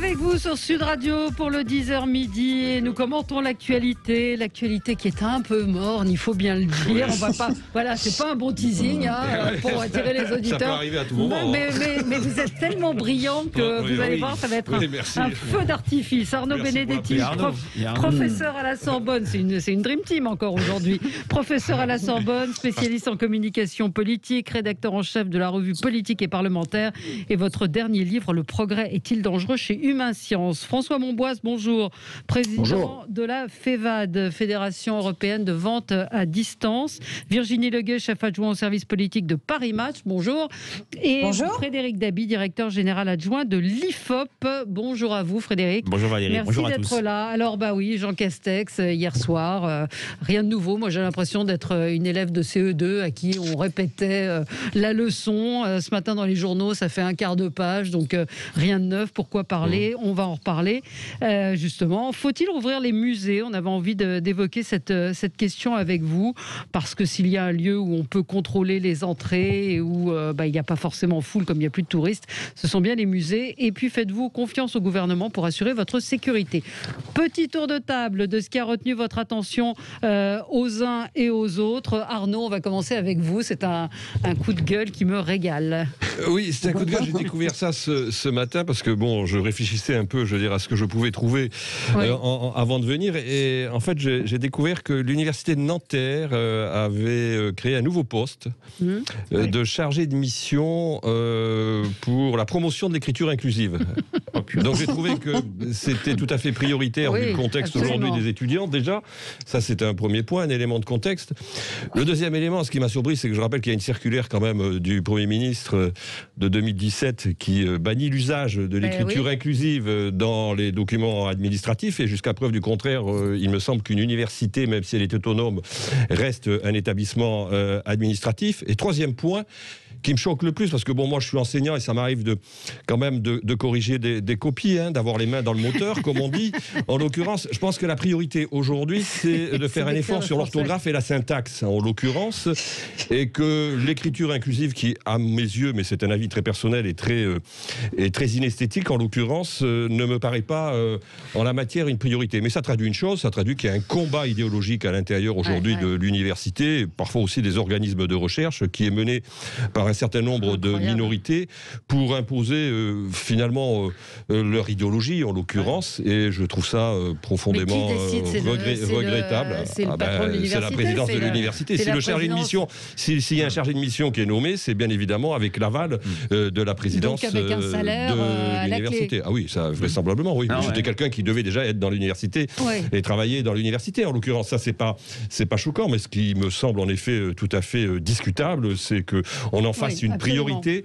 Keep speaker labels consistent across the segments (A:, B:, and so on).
A: Avec vous sur Sud Radio pour le 10h midi et nous commentons l'actualité qui est un peu morne, il faut bien le dire. On va pas, voilà, c'est pas un bon teasing pour attirer les auditeurs. Ça
B: peut arriver à tout moment.
A: Mais vous êtes tellement brillant que vous allez voir, ça va être un feu d'artifice. Arnaud Benedetti, professeur à la Sorbonne, c'est une dream team encore aujourd'hui. Professeur à la Sorbonne, spécialiste en communication politique, rédacteur en chef de la revue Politique et Parlementaire. Et votre dernier livre, Le progrès est-il dangereux, chez Humain Science. François Monboise, bonjour. Président de la FEVAD, Fédération européenne de vente à distance. Virginie Leguet, chef adjoint au service politique de Paris Match, bonjour. Et bonjour. Frédéric Dabi, directeur général adjoint de l'IFOP. Bonjour à vous, Frédéric.
C: Bonjour Valérie.
A: Merci
C: bonjour à
A: d'être
C: tous.
A: là. Alors, oui, Jean Castex, hier soir, rien de nouveau. Moi, j'ai l'impression d'être une élève de CE2 à qui on répétait la leçon. Ce matin, dans les journaux, ça fait un quart de page, donc rien de neuf. Pourquoi parler ? On va en reparler. Justement, faut-il rouvrir les musées ? On avait envie d'évoquer cette question avec vous, parce que s'il y a un lieu où on peut contrôler les entrées et où il n'y a pas forcément foule, comme il n'y a plus de touristes, ce sont bien les musées. Et puis, faites-vous confiance au gouvernement pour assurer votre sécurité. Petit tour de table de ce qui a retenu votre attention aux uns et aux autres. Arnaud, on va commencer avec vous. C'est un coup de gueule qui me régale.
B: Oui, c'est un coup de gueule. J'ai découvert ça ce matin parce que je réfléchissais un peu, à ce que je pouvais trouver avant de venir. Et en fait, j'ai découvert que l'université de Nanterre avait créé un nouveau poste de chargé de mission pour la promotion de l'écriture inclusive. Donc j'ai trouvé que c'était tout à fait prioritaire vu le contexte aujourd'hui des étudiants. Déjà, ça c'était un premier point, un élément de contexte. Le deuxième élément, ce qui m'a surpris, c'est que je rappelle qu'il y a une circulaire quand même du Premier ministre de 2017 qui bannit l'usage de l'écriture inclusive dans les documents administratifs, et jusqu'à preuve du contraire, il me semble qu'une université, même si elle est autonome, reste un établissement administratif. Et troisième point, qui me choque le plus, parce que moi je suis enseignant et ça m'arrive quand même de corriger des copies, d'avoir les mains dans le moteur, comme on dit. En l'occurrence, je pense que la priorité aujourd'hui, c'est de faire un effort sur l'orthographe et la syntaxe, en l'occurrence, et que l'écriture inclusive, qui, à mes yeux, mais c'est un avis très personnel et très inesthétique, en l'occurrence, ne me paraît pas en la matière une priorité. Mais ça traduit une chose, ça traduit qu'il y a un combat idéologique à l'intérieur aujourd'hui de l'université, parfois aussi des organismes de recherche, qui est mené par un certain nombre de minorités pour imposer finalement leur idéologie, en l'occurrence, et je trouve ça profondément regrettable.
A: C'est le patron de l'université.
B: C'est la présidence de l'université. Si le chargé de mission, s'il y a un chargé de mission qui est nommé, c'est bien évidemment avec l'aval de la présidence
A: donc avec un salaire
B: de l'université. Ah oui, ça vraisemblablement, oui. J'étais quelqu'un qui devait déjà être dans l'université et travailler dans l'université. En l'occurrence, ça c'est pas choquant, mais ce qui me semble en effet tout à fait discutable, c'est que on en fasse une priorité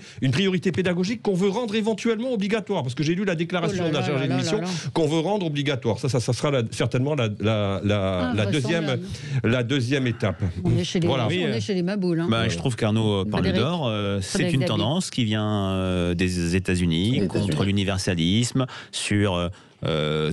B: pédagogique qu'on veut rendre éventuellement obligatoire, parce que j'ai lu la déclaration d'un chargé de mission qu'on veut rendre obligatoire. Ça sera certainement la deuxième étape.
A: On est chez les maboules.
C: Je trouve qu'Arnaud parle d'or. C'est une tendance qui vient des États-Unis contre l'universalisme, sur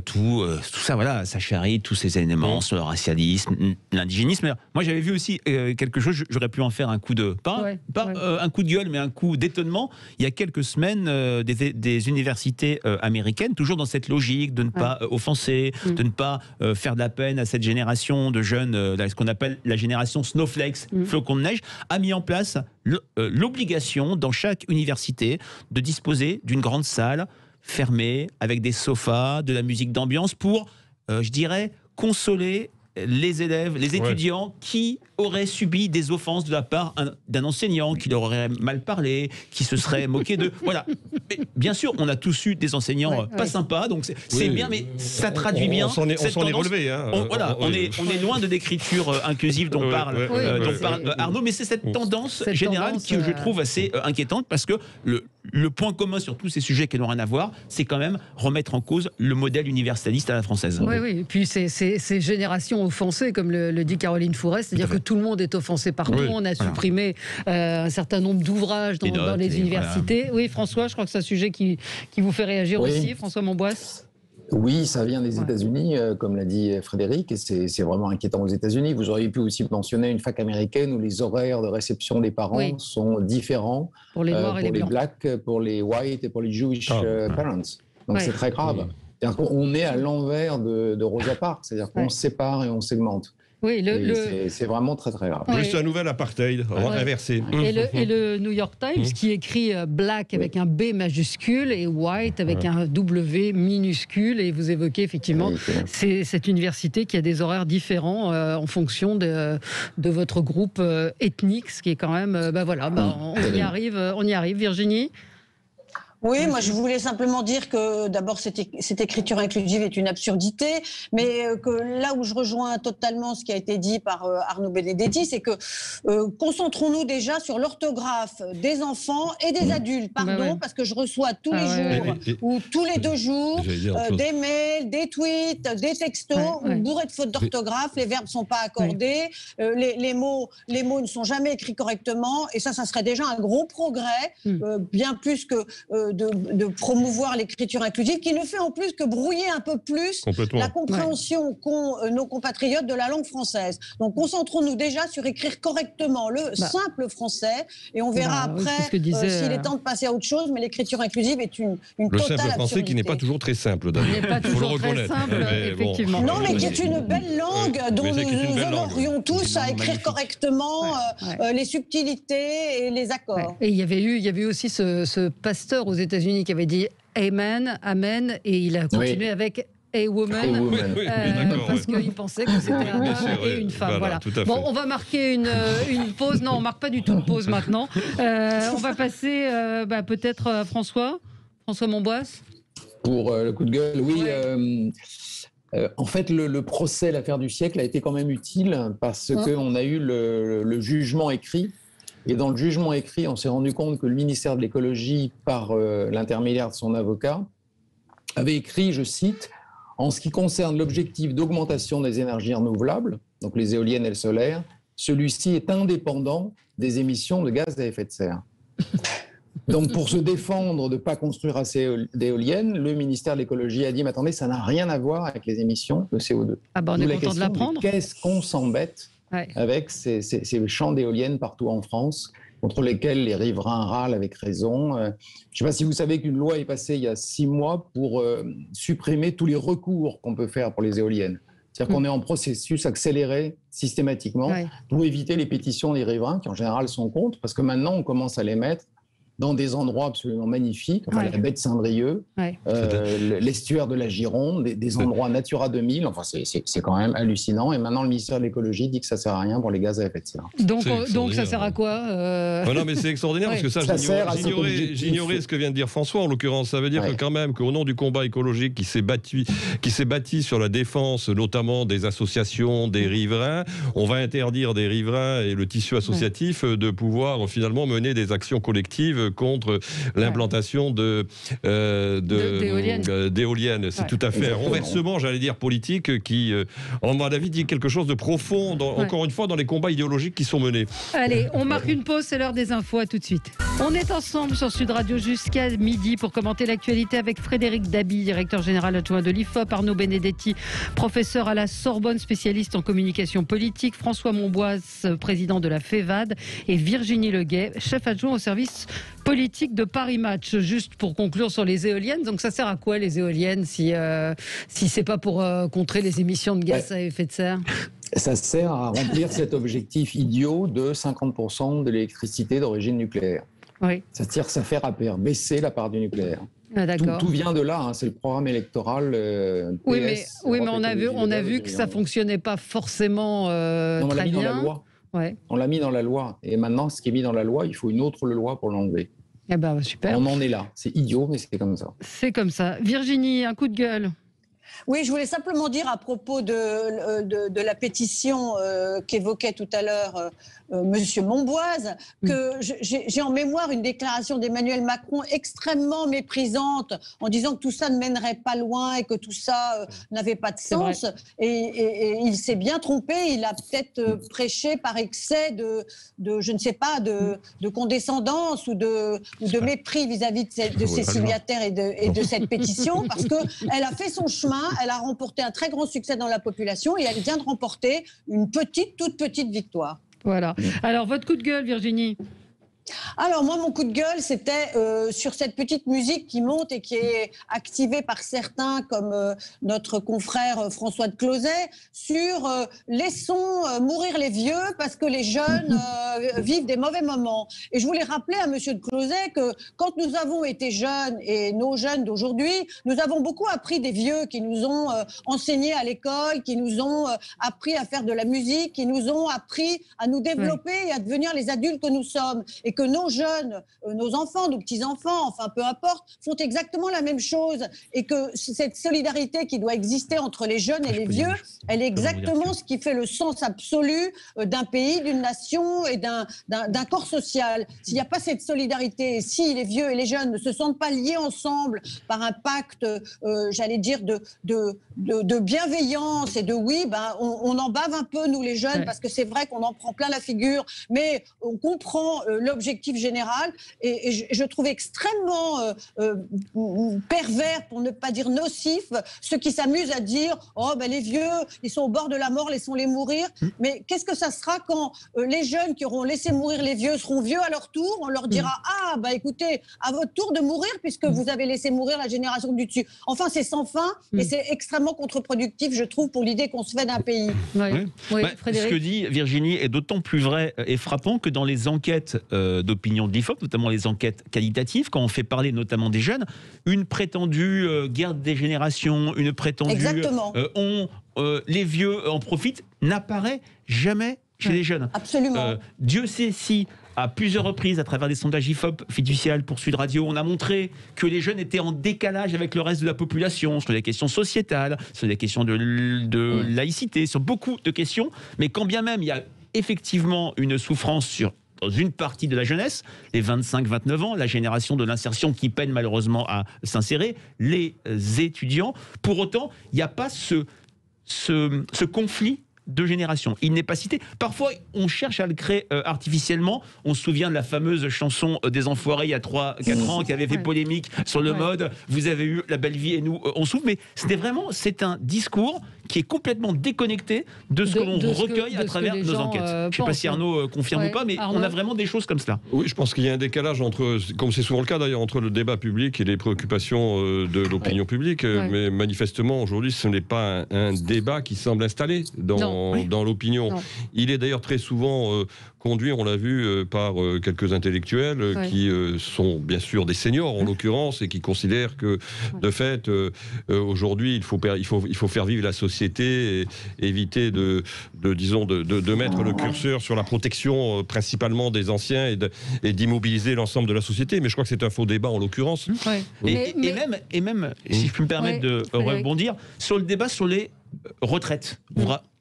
C: tout ça, voilà, ça charrie tous ces éléments sur le racialisme, l'indigénisme. Moi, j'avais vu aussi quelque chose, j'aurais pu en faire un coup de, un coup de gueule, mais un coup d'étonnement. Il y a quelques semaines, des universités américaines, toujours dans cette logique de ne pas offenser, de ne pas faire de la peine à cette génération de jeunes, ce qu'on appelle la génération snowflakes, flocons de neige, a mis en place l'obligation dans chaque université de disposer d'une grande salle fermée, avec des sofas, de la musique d'ambiance pour, je dirais, consoler les élèves, les étudiants qui auraient subi des offenses de la part d'un enseignant qui leur aurait mal parlé, qui se serait moqué d'eux. Voilà. Mais bien sûr, on a tous eu des enseignants pas sympas, donc c'est bien, mais ça traduit bien cette tendance. Relevé, on est loin de l'écriture inclusive dont parle Arnaud, mais c'est cette tendance générale que je trouve assez inquiétante, parce que le point commun sur tous ces sujets qui n'ont rien à voir, c'est quand même remettre en cause le modèle universaliste à la française.
A: Oui, et puis ces générations offensées, comme le dit Caroline Fourest, c'est-à-dire que tout le monde est offensé partout. On a supprimé un certain nombre d'ouvrages dans les universités. Voilà. Oui, François, je crois que c'est un sujet qui vous fait réagir aussi, François Monboise.
D: Oui, ça vient des États-Unis, comme l'a dit Frédéric, et c'est vraiment inquiétant aux États-Unis. Vous auriez pu aussi mentionner une fac américaine où les horaires de réception des parents sont différents
A: pour les noirs et les blancs,
D: blacks, pour les whites et pour les Jewish parents. Donc c'est très grave. On est à l'envers de Rosa Parks, c'est-à-dire qu'on sépare et on segmente.
A: Oui,
D: c'est vraiment très très grave.
B: Plus un nouvel apartheid inversé.
A: Et le New York Times qui écrit black avec un B majuscule et white avec un W minuscule. Et vous évoquez effectivement cette université qui a des horaires différents en fonction de votre groupe ethnique, ce qui est quand même... on y arrive, Virginie.
E: Oui, moi je voulais simplement dire que d'abord cette écriture inclusive est une absurdité, mais que là où je rejoins totalement ce qui a été dit par Arnaud Benedetti, c'est que concentrons-nous déjà sur l'orthographe des enfants et des adultes, parce que je reçois tous les jours ou tous les 2 jours des mails, des tweets, des textos bourrés de fautes d'orthographe, les verbes ne sont pas accordés, les mots ne sont jamais écrits correctement, et ça serait déjà un gros progrès, bien plus que de promouvoir l'écriture inclusive, qui ne fait en plus que brouiller un peu plus la compréhension qu'ont nos compatriotes de la langue française. Donc concentrons-nous déjà sur écrire correctement le simple français, et on verra après s'il est temps de passer à autre chose, mais l'écriture inclusive est une
B: le
E: totale
B: simple français
E: absurdité.
B: qui n'est pas toujours très simple, d'ailleurs.
A: Il n'est pas toujours très simple, effectivement.
E: Non, mais qui est une belle langue dont nous honorerions tous à écrire correctement les subtilités et les accords.
A: Et il y avait eu aussi ce pasteur aux États-Unis qui avait dit Amen, Amen, et il a continué avec A woman, parce qu'il pensait que c'était un homme et une femme. Voilà. Bon, on va marquer une pause. Non, on ne marque pas du tout une pause maintenant. On va passer peut-être à François Monboisse.
D: Pour le coup de gueule, oui. En fait, le procès, l'affaire du siècle, a été quand même utile parce qu'on a eu le jugement écrit. Et dans le jugement écrit, on s'est rendu compte que le ministère de l'écologie, par l'intermédiaire de son avocat, avait écrit, je cite, « En ce qui concerne l'objectif d'augmentation des énergies renouvelables, donc les éoliennes et le solaire, celui-ci est indépendant des émissions de gaz à effet de serre. » Donc pour se défendre de ne pas construire assez d'éoliennes, le ministère de l'écologie a dit « Mais attendez, ça n'a rien à voir avec les émissions de CO2. »
A: On est content de l'apprendre.
D: Qu'est-ce qu'on s'embête avec ces champs d'éoliennes partout en France, contre lesquels les riverains râlent avec raison. Je ne sais pas si vous savez qu'une loi est passée il y a 6 mois pour supprimer tous les recours qu'on peut faire pour les éoliennes. C'est-à-dire qu'on est en processus accéléré systématiquement pour éviter les pétitions des riverains qui en général sont contre, parce que maintenant on commence à les mettre dans des endroits absolument magnifiques, la baie de Saint-Brieuc, l'estuaire de la Gironde, des endroits Natura 2000, enfin c'est quand même hallucinant. Et maintenant le ministère de l'écologie dit que ça ne sert à rien pour les gaz à effet de serre.
A: Donc ça sert à quoi
B: Non mais c'est extraordinaire parce que ça j'ignorais ce que vient de dire François en l'occurrence. Ça veut dire que quand même qu'au nom du combat écologique qui s'est bâti sur la défense notamment des associations, des riverains, on va interdire des riverains et le tissu associatif de pouvoir finalement mener des actions collectives contre l'implantation d'éoliennes. C'est tout à fait un renversement, j'allais dire, politique qui, en mon avis, dit quelque chose de profond, encore une fois, dans les combats idéologiques qui sont menés.
A: Allez, on marque une pause, c'est l'heure des infos, à tout de suite. On est ensemble sur Sud Radio jusqu'à midi pour commenter l'actualité avec Frédéric Dabi, directeur général adjoint de l'IFOP, Arnaud Benedetti, professeur à la Sorbonne, spécialiste en communication politique, François Monboisse, président de la FEVAD, et Virginie Leguet, chef adjoint au service politique de Paris Match. Juste pour conclure sur les éoliennes, donc ça sert à quoi les éoliennes si c'est pas pour contrer les émissions de gaz à effet de serre?
D: Ça sert à remplir cet objectif idiot de 50% de l'électricité d'origine nucléaire. C'est-à-dire que ça fait baisser la part du nucléaire. Tout vient de là, c'est le programme électoral.
A: mais on a vu que ça fonctionnait pas forcément très bien.
D: Dans la loi. On l'a mis dans la loi. Et maintenant, ce qui est mis dans la loi, il faut une autre loi pour l'enlever.
A: Super.
D: On en est là. C'est idiot, mais c'est comme ça.
A: C'est comme ça. Virginie, un coup de gueule.
E: Oui, je voulais simplement dire à propos de la pétition qu'évoquait tout à l'heure Monsieur Monboise, que j'ai en mémoire une déclaration d'Emmanuel Macron extrêmement méprisante en disant que tout ça ne mènerait pas loin et que tout ça n'avait pas de sens. Et il s'est bien trompé. Il a peut-être prêché par excès de je ne sais pas, de condescendance ou de mépris vis-à-vis de ses signataires et de cette pétition, parce qu'elle a fait son chemin, elle a remporté un très grand succès dans la population et elle vient de remporter une toute petite victoire.
A: Voilà. Alors, votre coup de gueule, Virginie?
E: Alors moi, mon coup de gueule, c'était sur cette petite musique qui monte et qui est activée par certains, comme notre confrère François de Closet, sur laissons mourir les vieux parce que les jeunes vivent des mauvais moments. Et je voulais rappeler à monsieur de Closet que quand nous avons été jeunes, et nos jeunes d'aujourd'hui, nous avons beaucoup appris des vieux qui nous ont enseigné à l'école, qui nous ont appris à faire de la musique, qui nous ont appris à nous développer et à devenir les adultes que nous sommes. Et que nos jeunes, nos enfants, nos petits-enfants, enfin peu importe, font exactement la même chose. Et que cette solidarité qui doit exister entre les jeunes et les vieux, elle est exactement ce qui fait le sens absolu d'un pays, d'une nation et d'un corps social. S'il n'y a pas cette solidarité, si les vieux et les jeunes ne se sentent pas liés ensemble par un pacte, j'allais dire, de bienveillance et de on en bave un peu, nous les jeunes, parce que c'est vrai qu'on en prend plein la figure, mais on comprend l'objectif général et je trouve extrêmement pervers, pour ne pas dire nocif, ceux qui s'amusent à dire « Oh, les vieux, ils sont au bord de la mort, laissons-les mourir ». Mais qu'est-ce que ça sera quand les jeunes qui auront laissé mourir les vieux seront vieux à leur tour? On leur dira « Ah, écoutez, à votre tour de mourir puisque vous avez laissé mourir la génération du dessus ». Enfin, c'est sans fin et c'est extrêmement contre-productif, je trouve, pour l'idée qu'on se fait d'un pays.
C: Ce que dit Virginie est d'autant plus vrai et frappant que dans les enquêtes d'opinion de l'IFOP, notamment les enquêtes qualitatives, quand on fait parler notamment des jeunes, une prétendue guerre des générations, une prétendue les vieux en profitent, n'apparaît jamais chez les jeunes.
E: Absolument.
C: Dieu sait si, à plusieurs reprises, à travers des sondages IFOP, Fiducial, pour Sud Radio, on a montré que les jeunes étaient en décalage avec le reste de la population sur les questions sociétales, sur les questions de laïcité, sur beaucoup de questions. Mais quand bien même il y a effectivement une souffrance dans une partie de la jeunesse, les 25-29 ans, la génération de l'insertion qui peine malheureusement à s'insérer, les étudiants. Pour autant, il n'y a pas ce conflit de génération. Il n'est pas cité. Parfois, on cherche à le créer artificiellement. On se souvient de la fameuse chanson des Enfoirés il y a 3-4 ans qui avait fait polémique sur le mode « Vous avez eu la belle vie et nous, on souffre ». Mais c'est un discours qui est complètement déconnecté de ce que l'on recueille à travers nos enquêtes. Je ne sais pas si Arnaud confirme ou pas, mais Arnaud, on a vraiment des choses comme cela.
B: Oui, je pense qu'il y a un décalage entre, comme c'est souvent le cas d'ailleurs, entre le débat public et les préoccupations de l'opinion publique. Mais manifestement, aujourd'hui, ce n'est pas un débat qui semble installé dans l'opinion. Il est d'ailleurs très souvent conduit, on l'a vu, par quelques intellectuels qui sont bien sûr des seniors en l'occurrence et qui considèrent que de fait aujourd'hui il faut faire vivre la société et éviter de mettre le curseur sur la protection principalement des anciens et d'immobiliser l'ensemble de la société. Mais je crois que c'est un faux débat en l'occurrence.
C: Et même, si je peux me permettre de rebondir, sur le débat sur les retraites.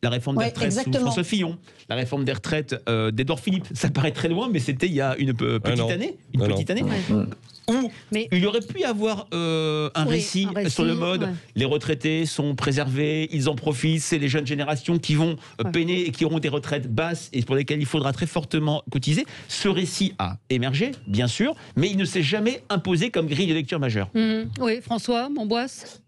C: La réforme des retraites sous François Fillon, la réforme des retraites d'Édouard Philippe. Ça paraît très loin, mais c'était il y a une petite année. Où il aurait pu y avoir un récit sur le mode les retraités sont préservés, ils en profitent, c'est les jeunes générations qui vont peiner et qui auront des retraites basses et pour lesquelles il faudra très fortement cotiser. Ce récit a émergé, bien sûr, mais il ne s'est jamais imposé comme grille de lecture majeure.
A: Oui, François Monboisse.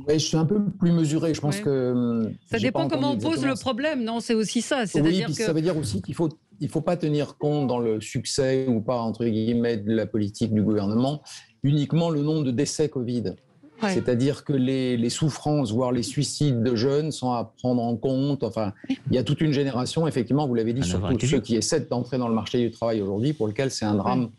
D: Oui, je suis un peu plus mesuré. Je pense que
A: ça dépend comment on pose le problème, non? C'est aussi ça.
D: C'est-à-dire que ça veut dire aussi qu'il faut pas tenir compte dans le succès ou pas entre guillemets de la politique du gouvernement uniquement le nombre de décès Covid. C'est-à-dire que les souffrances, voire les suicides de jeunes sont à prendre en compte. Enfin, il y a toute une génération, effectivement, vous l'avez dit, surtout ceux qui essaient d'entrer dans le marché du travail aujourd'hui, pour lequel c'est un drame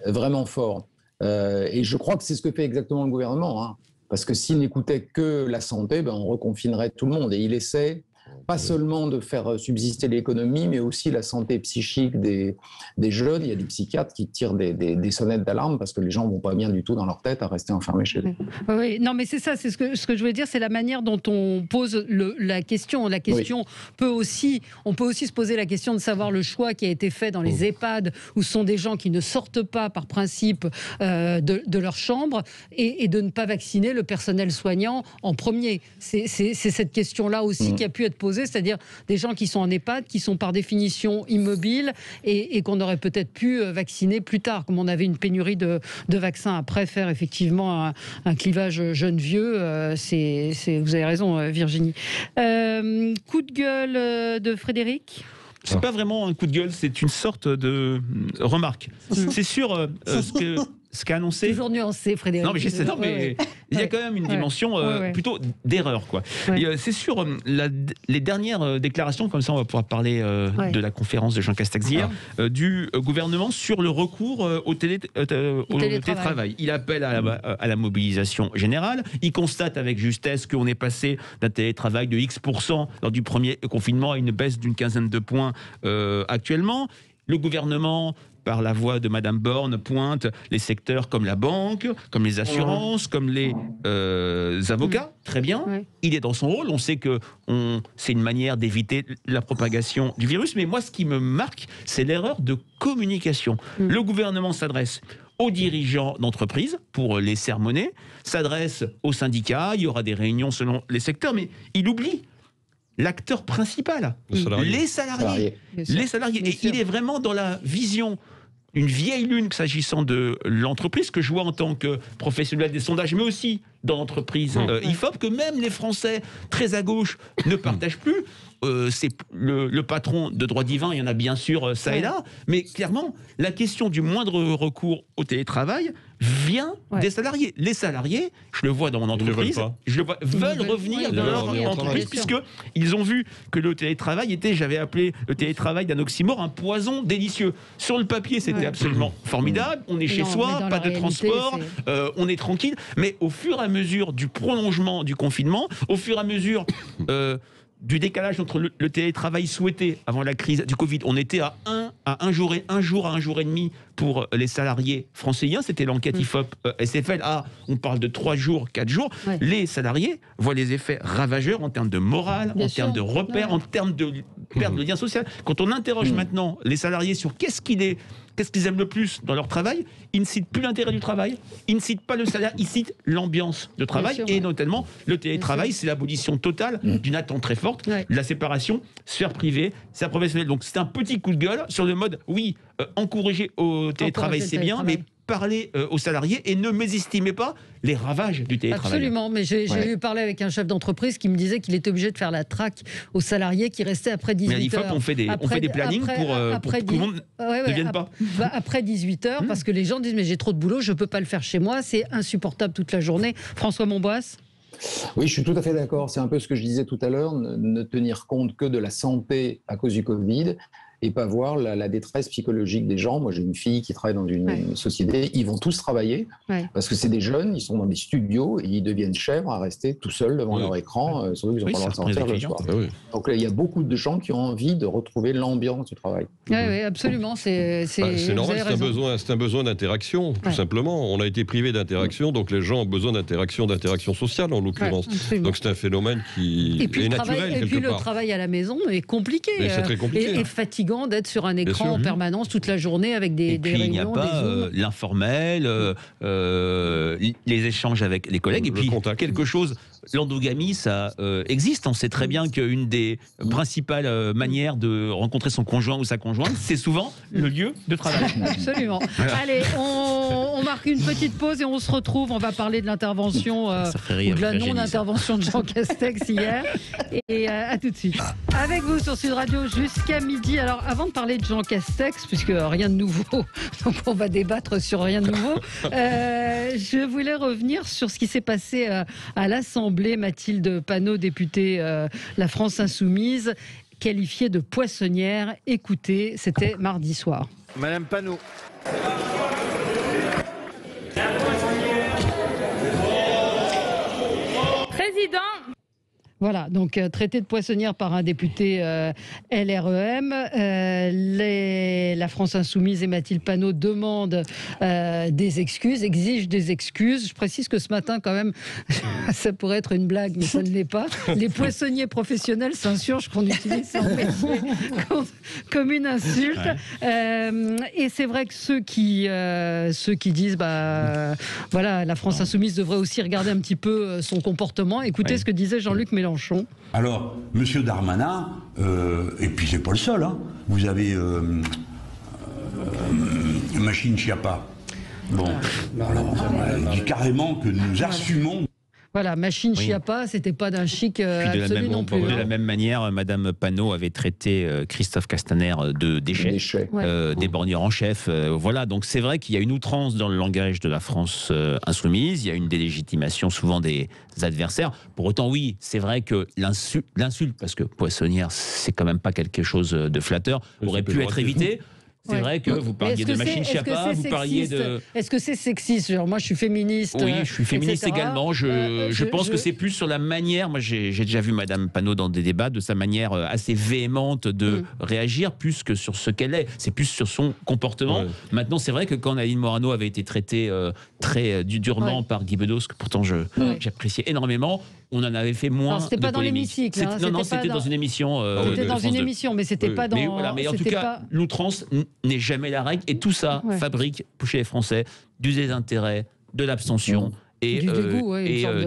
D: vraiment fort. Et je crois que c'est ce que fait exactement le gouvernement. Parce que s'il n'écoutait que la santé, on reconfinerait tout le monde. Et il essaie pas seulement de faire subsister l'économie, mais aussi la santé psychique des jeunes. Il y a des psychiatres qui tirent des sonnettes d'alarme parce que les gens vont pas bien du tout dans leur tête à rester enfermés chez eux.
A: Oui, non, mais c'est ça, c'est ce que je voulais dire, c'est la manière dont on pose la question. La question on peut aussi se poser la question de savoir le choix qui a été fait dans les EHPAD, où ce sont des gens qui ne sortent pas par principe de leur chambre, et de ne pas vacciner le personnel soignant en premier. C'est cette question-là aussi qui a pu être posée, c'est-à-dire des gens qui sont en EHPAD, qui sont par définition immobiles et qu'on aurait peut-être pu vacciner plus tard, comme on avait une pénurie de vaccins. Après, faire effectivement un clivage jeune-vieux, vous avez raison Virginie. Coup de gueule de Frédéric ?
C: c'est pas vraiment un coup de gueule, c'est une sorte de remarque. C'est sur ce qu'a annoncé.
A: Toujours nuancé, Frédéric.
C: Non, mais j'essaie. Non, mais il y a quand même une dimension plutôt d'erreur, quoi. C'est sur les dernières déclarations, comme ça, on va pouvoir parler de la conférence de Jean Castex hier, du gouvernement sur le recours au télétravail. Il appelle à la mobilisation générale. Il constate avec justesse qu'on est passé d'un télétravail de X% lors du premier confinement à une baisse d'une quinzaine de points actuellement. Le gouvernement, par la voix de Madame Borne, pointe les secteurs comme la banque, comme les assurances, comme les avocats. Très bien, il est dans son rôle. On sait que c'est une manière d'éviter la propagation du virus. Mais moi, ce qui me marque, c'est l'erreur de communication. Le gouvernement s'adresse aux dirigeants d'entreprise pour les sermonner, s'adresse aux syndicats, il y aura des réunions selon les secteurs, mais il oublie l'acteur principal, les salariés. Les salariés. Et il est vraiment dans la vision, une vieille lune s'agissant de l'entreprise, que je vois en tant que professionnel des sondages, mais aussi dans l'entreprise IFOP, que même les Français très à gauche ne partagent plus. C'est le patron de droit divin, il y en a bien sûr ça et là, mais clairement, la question du moindre recours au télétravail vient des salariés. Les salariés, je le vois dans mon entreprise, veulent revenir dans leur entreprise, puisqu'ils ont vu que le télétravail était, j'avais appelé le télétravail d'un oxymore, un poison délicieux. Sur le papier, c'était absolument formidable, on est chez soi, pas de transport, on est tranquille, mais au fur et à mesure du prolongement du confinement, au fur et à mesure du décalage entre le télétravail souhaité avant la crise du Covid, on était à un jour à un jour et demi pour les salariés franciliens, c'était l'enquête IFOP SFL. On parle de 3 jours, 4 jours. Les salariés voient les effets ravageurs en termes de morale, en termes de repères, en termes de perte de lien social. Quand on interroge maintenant les salariés sur qu'est-ce qu'ils aiment le plus dans leur travail, ils ne citent plus l'intérêt du travail, ils ne citent pas le salaire, ils citent l'ambiance de travail, et notamment le télétravail, c'est l'abolition totale d'une attente très forte, de la séparation sphère privée, sphère professionnelle. Donc c'est un petit coup de gueule sur le mode, encourager au télétravail, c'est bien, mais parler aux salariés et ne mésestimez pas les ravages du télétravail.
A: Absolument, mais j'ai eu parlé avec un chef d'entreprise qui me disait qu'il était obligé de faire la traque aux salariés qui restaient après 18h.
C: Mais à l'IFOP, on fait des plannings pour que tout le monde ne vienne pas.
A: Après 18h, parce que les gens disent mais j'ai trop de boulot, je ne peux pas le faire chez moi, c'est insupportable toute la journée. François Monboisse ?
D: Oui, je suis tout à fait d'accord. C'est un peu ce que je disais tout à l'heure, ne tenir compte que de la santé à cause du Covid et pas voir la détresse psychologique des gens. Moi, j'ai une fille qui travaille dans une société. Ils vont tous travailler parce que c'est des jeunes, ils sont dans des studios et ils deviennent chèvres à rester tout seuls devant leur écran, surtout qu'ils n'ont pas le droit de sortir le soir. Donc là, il y a beaucoup de gens qui ont envie de retrouver l'ambiance du travail.
A: Oui, absolument. C'est
B: normal, c'est un besoin d'interaction, tout simplement. On a été privé d'interaction, donc les gens ont besoin d'interaction sociale, en l'occurrence. Donc c'est un phénomène qui est naturel, quelque part. Et puis le travail
A: à la maison est compliqué.
B: C'est très compliqué.
A: Et fatigant d'être sur un écran en permanence toute la journée avec des réunions.
C: Il n'y a pas l'informel, les échanges avec les collègues, et puis quelque chose, l'endogamie, ça existe. On sait très bien qu'une des principales manières de rencontrer son conjoint ou sa conjointe, c'est souvent le lieu de travail.
A: Absolument. Allez, on marque une petite pause et on se retrouve. On va parler de l'intervention ou de la non-intervention de Jean Castex hier. Et à tout de suite. Avec vous sur Sud Radio jusqu'à midi. Alors, avant de parler de Jean Castex, puisque rien de nouveau, donc on va débattre sur rien de nouveau, je voulais revenir sur ce qui s'est passé à l'Assemblée. Mathilde Panot, députée La France Insoumise, qualifiée de poissonnière. Écoutez, c'était mardi soir.
F: Madame Panot.
A: Président. Voilà, donc traité de poissonnière par un député LREM. La France Insoumise et Mathilde Panot demandent des excuses, exigent des excuses. Je précise que ce matin, quand même, ça pourrait être une blague, mais ça ne l'est pas. Les poissonniers professionnels s'insurgent qu'on utilise ça comme une insulte. Et c'est vrai que ceux qui disent, voilà, la France Insoumise devrait aussi regarder un petit peu son comportement. Écoutez ce que disait Jean-Luc Mélenchon.
G: Alors, Monsieur Darmanin, et puis c'est pas le seul, hein, vous avez Machine Chiappa. Bon, alors, il dit carrément que nous assumons.
A: Voilà, machine Chiappa, c'était pas d'un chic absolu non plus.
C: De la même manière, Madame Panot avait traité Christophe Castaner de déchet, des borgneurs en chef. Voilà, donc c'est vrai qu'il y a une outrance dans le langage de la France insoumise, il y a une délégitimation souvent des adversaires. Pour autant, oui, c'est vrai que l'insulte, parce que poissonnière, c'est quand même pas quelque chose de flatteur, aurait pu être évité. C'est vrai que vous parliez de machine Chiappa, vous parliez de...
A: Est-ce que c'est sexiste? Genre, moi, je suis féministe.
C: Oui, je suis féministe
A: etc.
C: également. Je pense que c'est plus sur la manière... Moi, j'ai déjà vu Madame Panot dans des débats, de sa manière assez véhémente de réagir, plus que sur ce qu'elle est. C'est plus sur son comportement. Ouais. Maintenant, c'est vrai que quand Nadine Morano avait été traitée très durement par Guy Bedos, que pourtant j'appréciais énormément, on en avait fait moins.
A: C'était pas dans l'hémicycle.
C: Non, c'était dans une émission.
A: C'était dans une émission, mais c'était pas dans.
C: Mais en tout cas, l'outrance n'est jamais la règle, et tout ça fabrique chez les Français du désintérêt, de l'abstention. Et
A: du dégoût,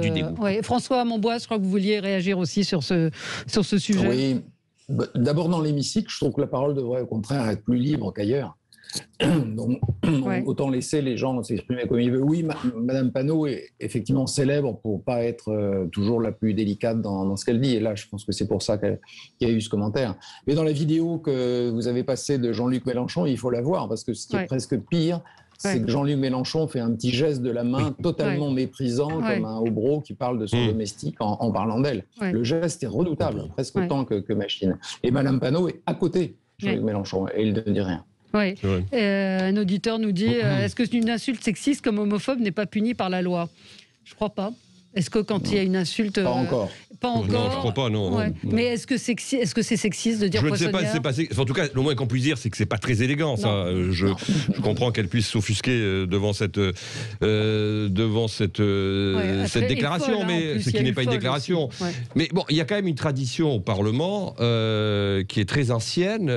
C: du dégoût.
A: François Monbois, je crois que vous vouliez réagir aussi sur ce sujet.
D: Oui, d'abord dans l'hémicycle, je trouve que la parole devrait au contraire être plus libre qu'ailleurs. Donc, autant laisser les gens s'exprimer comme ils veulent. Oui, Madame Panot est effectivement célèbre pour pas être toujours la plus délicate dans ce qu'elle dit. Et là, je pense que c'est pour ça qu'il y a eu ce commentaire. Mais dans la vidéo que vous avez passée de Jean-Luc Mélenchon, il faut la voir, parce que ce qui est presque pire, c'est que Jean-Luc Mélenchon fait un petit geste de la main totalement méprisant, comme un hobereau qui parle de son domestique en parlant d'elle. Le geste est redoutable, presque autant que machine. Et Madame Panot est à côté de Jean-Luc Mélenchon, et il ne dit rien.
A: Oui. Un auditeur nous dit est-ce qu'une insulte sexiste comme homophobe n'est pas punie par la loi? Je ne crois pas. Est-ce que quand il y a une insulte...
D: Pas encore.
A: Pas encore.
B: Non, je ne crois pas, non.
A: Ouais. Mais est-ce que c'est sexiste de dire poissonnière?
B: Je ne sais pas. En tout cas, le moins qu'on puisse dire, c'est que c'est pas très élégant. Ça. Je comprends qu'elle puisse s'offusquer devant cette déclaration, mais ce qui n'est pas une déclaration. Mais bon, il y a quand même une tradition au Parlement qui est très ancienne,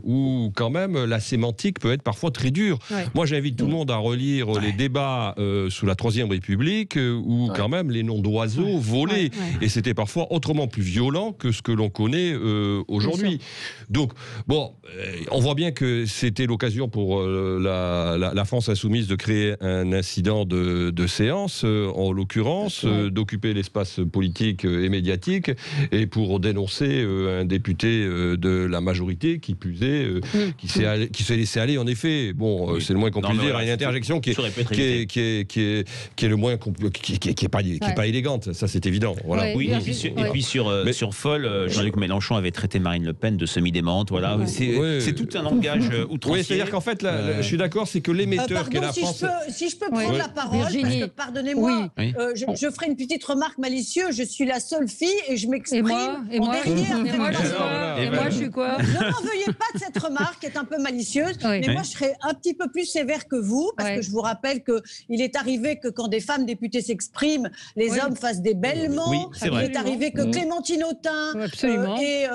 B: où quand même la sémantique peut être parfois très dure. Moi, j'invite tout le monde à relire les débats sous la Troisième République, où quand même les noms d'oiseaux volaient, et c'était parfois autrement plus violent que ce que l'on connaît aujourd'hui. Donc, bon, on voit bien que c'était l'occasion pour la France insoumise de créer un incident de séance, en l'occurrence, d'occuper l'espace politique et médiatique, et pour dénoncer un député de la majorité qui s'est laissé aller, en effet. Bon, c'est le moins qu'on puisse dire, à une interjection qui est le moins qui est pas élégante, ça c'est évident. Voilà.
C: Oui, et puis sur Folle, Jean-Luc Mélenchon avait traité Marine Le Pen de semi-démente. Voilà, c'est tout un langage outrancier.
B: Oui, c'est-à-dire qu'en fait, je suis d'accord, c'est que l'émetteur qu'est la France.
E: Si je peux prendre la parole, parce que, pardonnez-moi, je ferai une petite remarque malicieuse. Je suis la seule fille et je m'exprime en derrière.
A: Et moi, je suis quoi?
E: Ne m'en veuillez pas de cette remarque qui est un peu malicieuse, mais moi, je serais un petit peu plus sévère que vous, parce que je vous rappelle qu'il est arrivé que quand des femmes députées s'expriment, les hommes fassent des bêlements. Il est arrivé que Clémentine Autain et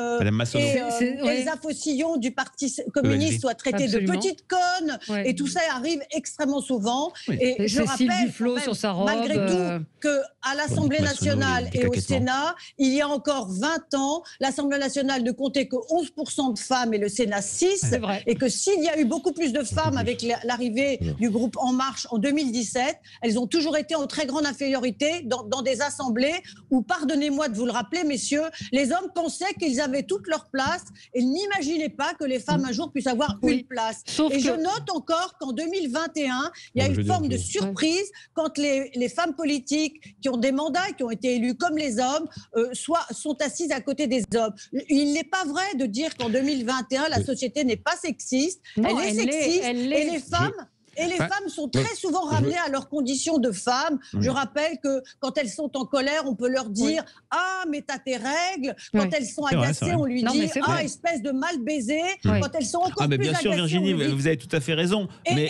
E: Elsa Fossillon du Parti communiste soient traitées de petites connes, et tout ça arrive extrêmement souvent. Et je rappelle,
A: Duflo sur sa robe,
E: malgré tout, qu'à l'Assemblée nationale et au Sénat, il y a encore 20 ans, l'Assemblée nationale ne comptait que 11% de femmes et le Sénat 6%, et que s'il y a eu beaucoup plus de femmes avec l'arrivée du groupe En Marche en 2017, elles ont toujours été en très grande infériorité dans des assemblées où, pardonnez-moi de vous le rappeler, messieurs, les hommes pensaient qu'ils avaient toute leur place et n'imaginaient pas que les femmes un jour puissent avoir une place. Je note encore qu'en 2021, il y a une forme de surprise quand les femmes politiques qui ont des mandats, qui ont été élues comme les hommes, sont assises à côté des hommes. Il n'est pas vrai de dire qu'en 2021, la société n'est pas sexiste. Elle est sexiste et les femmes... Et les femmes sont très souvent ramenées à leurs conditions de femmes. Je rappelle que quand elles sont en colère, on peut leur dire « Ah, mais t'as tes règles ». Quand elles sont agacées, on lui dit « Ah, espèce de mal baisé ». Quand elles sont encore plus agacées,
C: bien sûr, Virginie, vous avez tout à fait raison.
E: Et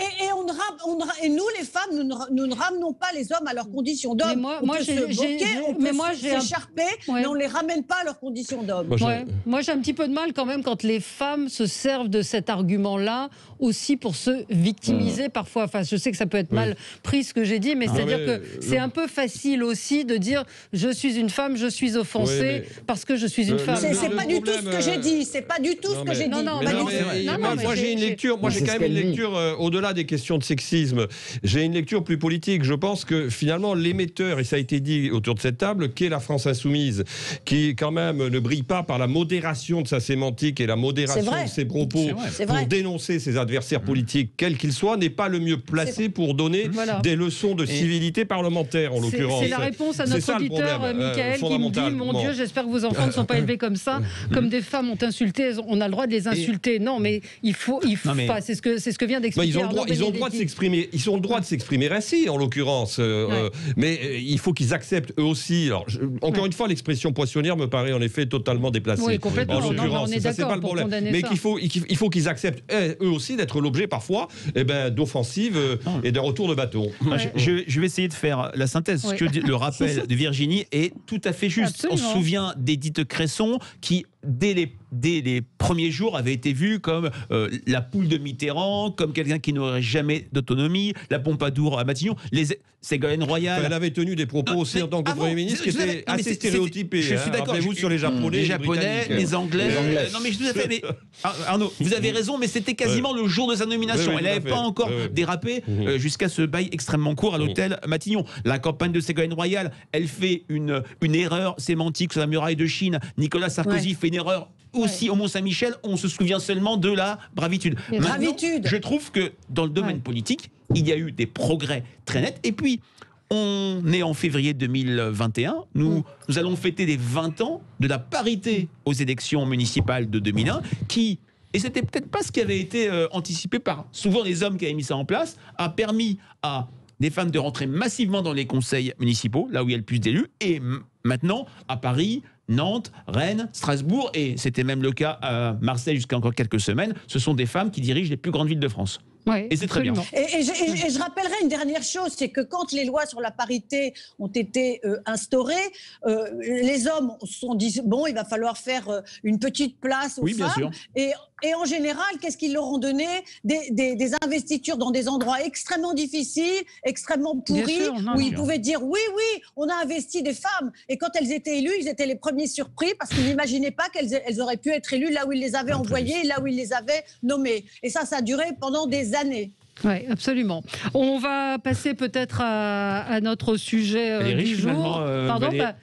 E: nous, les femmes, nous ne ramenons pas les hommes à leurs conditions d'hommes. On peut s'écharper, mais on ne les ramène pas à leurs conditions d'hommes.
A: Moi, j'ai un petit peu de mal quand même quand les femmes se servent de cet argument-là aussi pour se victimiser parfois. Enfin, je sais que ça peut être mal pris ce que j'ai dit, mais c'est-à-dire que c'est un peu facile aussi de dire je suis une femme, je suis offensée parce que je suis une femme.
E: C'est pas du tout ce que j'ai dit. C'est pas du tout ce que j'ai dit.
B: Moi, j'ai une lecture. Moi, j'ai quand même une lecture au-delà des questions de sexisme. J'ai une lecture plus politique. Je pense que finalement, l'émetteur, et ça a été dit autour de cette table, qu'est la France insoumise, qui quand même ne brille pas par la modération de sa sémantique et la modération de ses propos pour dénoncer ses adversaires politiques, quels qu'ils soient, n'est pas le mieux placé pour donner des leçons de civilité parlementaire, en l'occurrence.
A: C'est la réponse à notre auditeur, Michael, qui me dit, mon Dieu, j'espère que vos enfants ne sont pas élevés comme ça, comme des femmes ont insulté, on a le droit de les insulter. Non, mais il faut c'est ce que vient d'expliquer Arnaud Benedetti.
B: Ils ont le droit de s'exprimer. Ils ont le droit de s'exprimer ainsi, en l'occurrence. Mais il faut qu'ils acceptent eux aussi. Alors, encore une fois, l'expression poissonnière me paraît en effet totalement déplacée.
A: Oui, complètement.
B: En l'occurrence,
A: on est
B: ça c'est pas le problème. Mais qu'il faut qu'ils acceptent eux aussi d'être l'objet parfois d'offensives et d'un retour de bâton.
C: Je vais essayer de faire la synthèse. Ce que le rappel de Virginie est tout à fait juste.
A: Absolument.
C: On se souvient d'Édith Cresson qui, dès les premiers jours, avait été vue comme la poule de Mitterrand, comme quelqu'un qui n'aurait jamais d'autonomie, la Pompadour à Matignon, Ségolène Royal.
B: Elle avait tenu des propos aussi en tant que Premier ministre qui étaient assez stéréotypés.
C: Je suis d'accord.
B: Rappelez-vous sur les Japonais,
C: les Anglais. Non, mais tout à fait. Mais, Arnaud, vous avez raison, mais c'était quasiment le jour de sa nomination. Elle n'avait pas encore dérapé jusqu'à ce bail extrêmement court à l'hôtel Matignon. La campagne de Ségolène Royal, elle fait une erreur sémantique sur la muraille de Chine. Nicolas Sarkozy fait une erreur aussi au Mont-Saint-Michel. On se souvient seulement de la bravitude. Maintenant, je trouve que dans le domaine politique, il y a eu des progrès très nets. Et puis, on est en février 2021. Nous allons fêter les 20 ans de la parité aux élections municipales de 2001 qui... Et c'était peut-être pas ce qui avait été anticipé par souvent les hommes qui avaient mis ça en place, a permis à des femmes de rentrer massivement dans les conseils municipaux, là où il y a le plus d'élus, et maintenant à Paris, Nantes, Rennes, Strasbourg, et c'était même le cas à Marseille jusqu'à encore quelques semaines, ce sont des femmes qui dirigent les plus grandes villes de France.
A: Ouais,
C: et c'est très bien.
E: Et je rappellerai une dernière chose, c'est que quand les lois sur la parité ont été instaurées, les hommes se sont dit bon, il va falloir faire une petite place aux femmes.
C: Bien sûr.
E: Et en général, qu'est-ce qu'ils leur ont donné des investitures dans des endroits extrêmement difficiles, extrêmement pourris, où ils pouvaient dire oui, on a investi des femmes. Et quand elles étaient élues, ils étaient les premiers surpris parce qu'ils n'imaginaient pas qu'elles auraient pu être élues là où ils les avaient envoyées, là où ils les avaient nommées. Et ça a duré pendant des années.
A: Oui, absolument. On va passer peut-être à notre sujet du jour.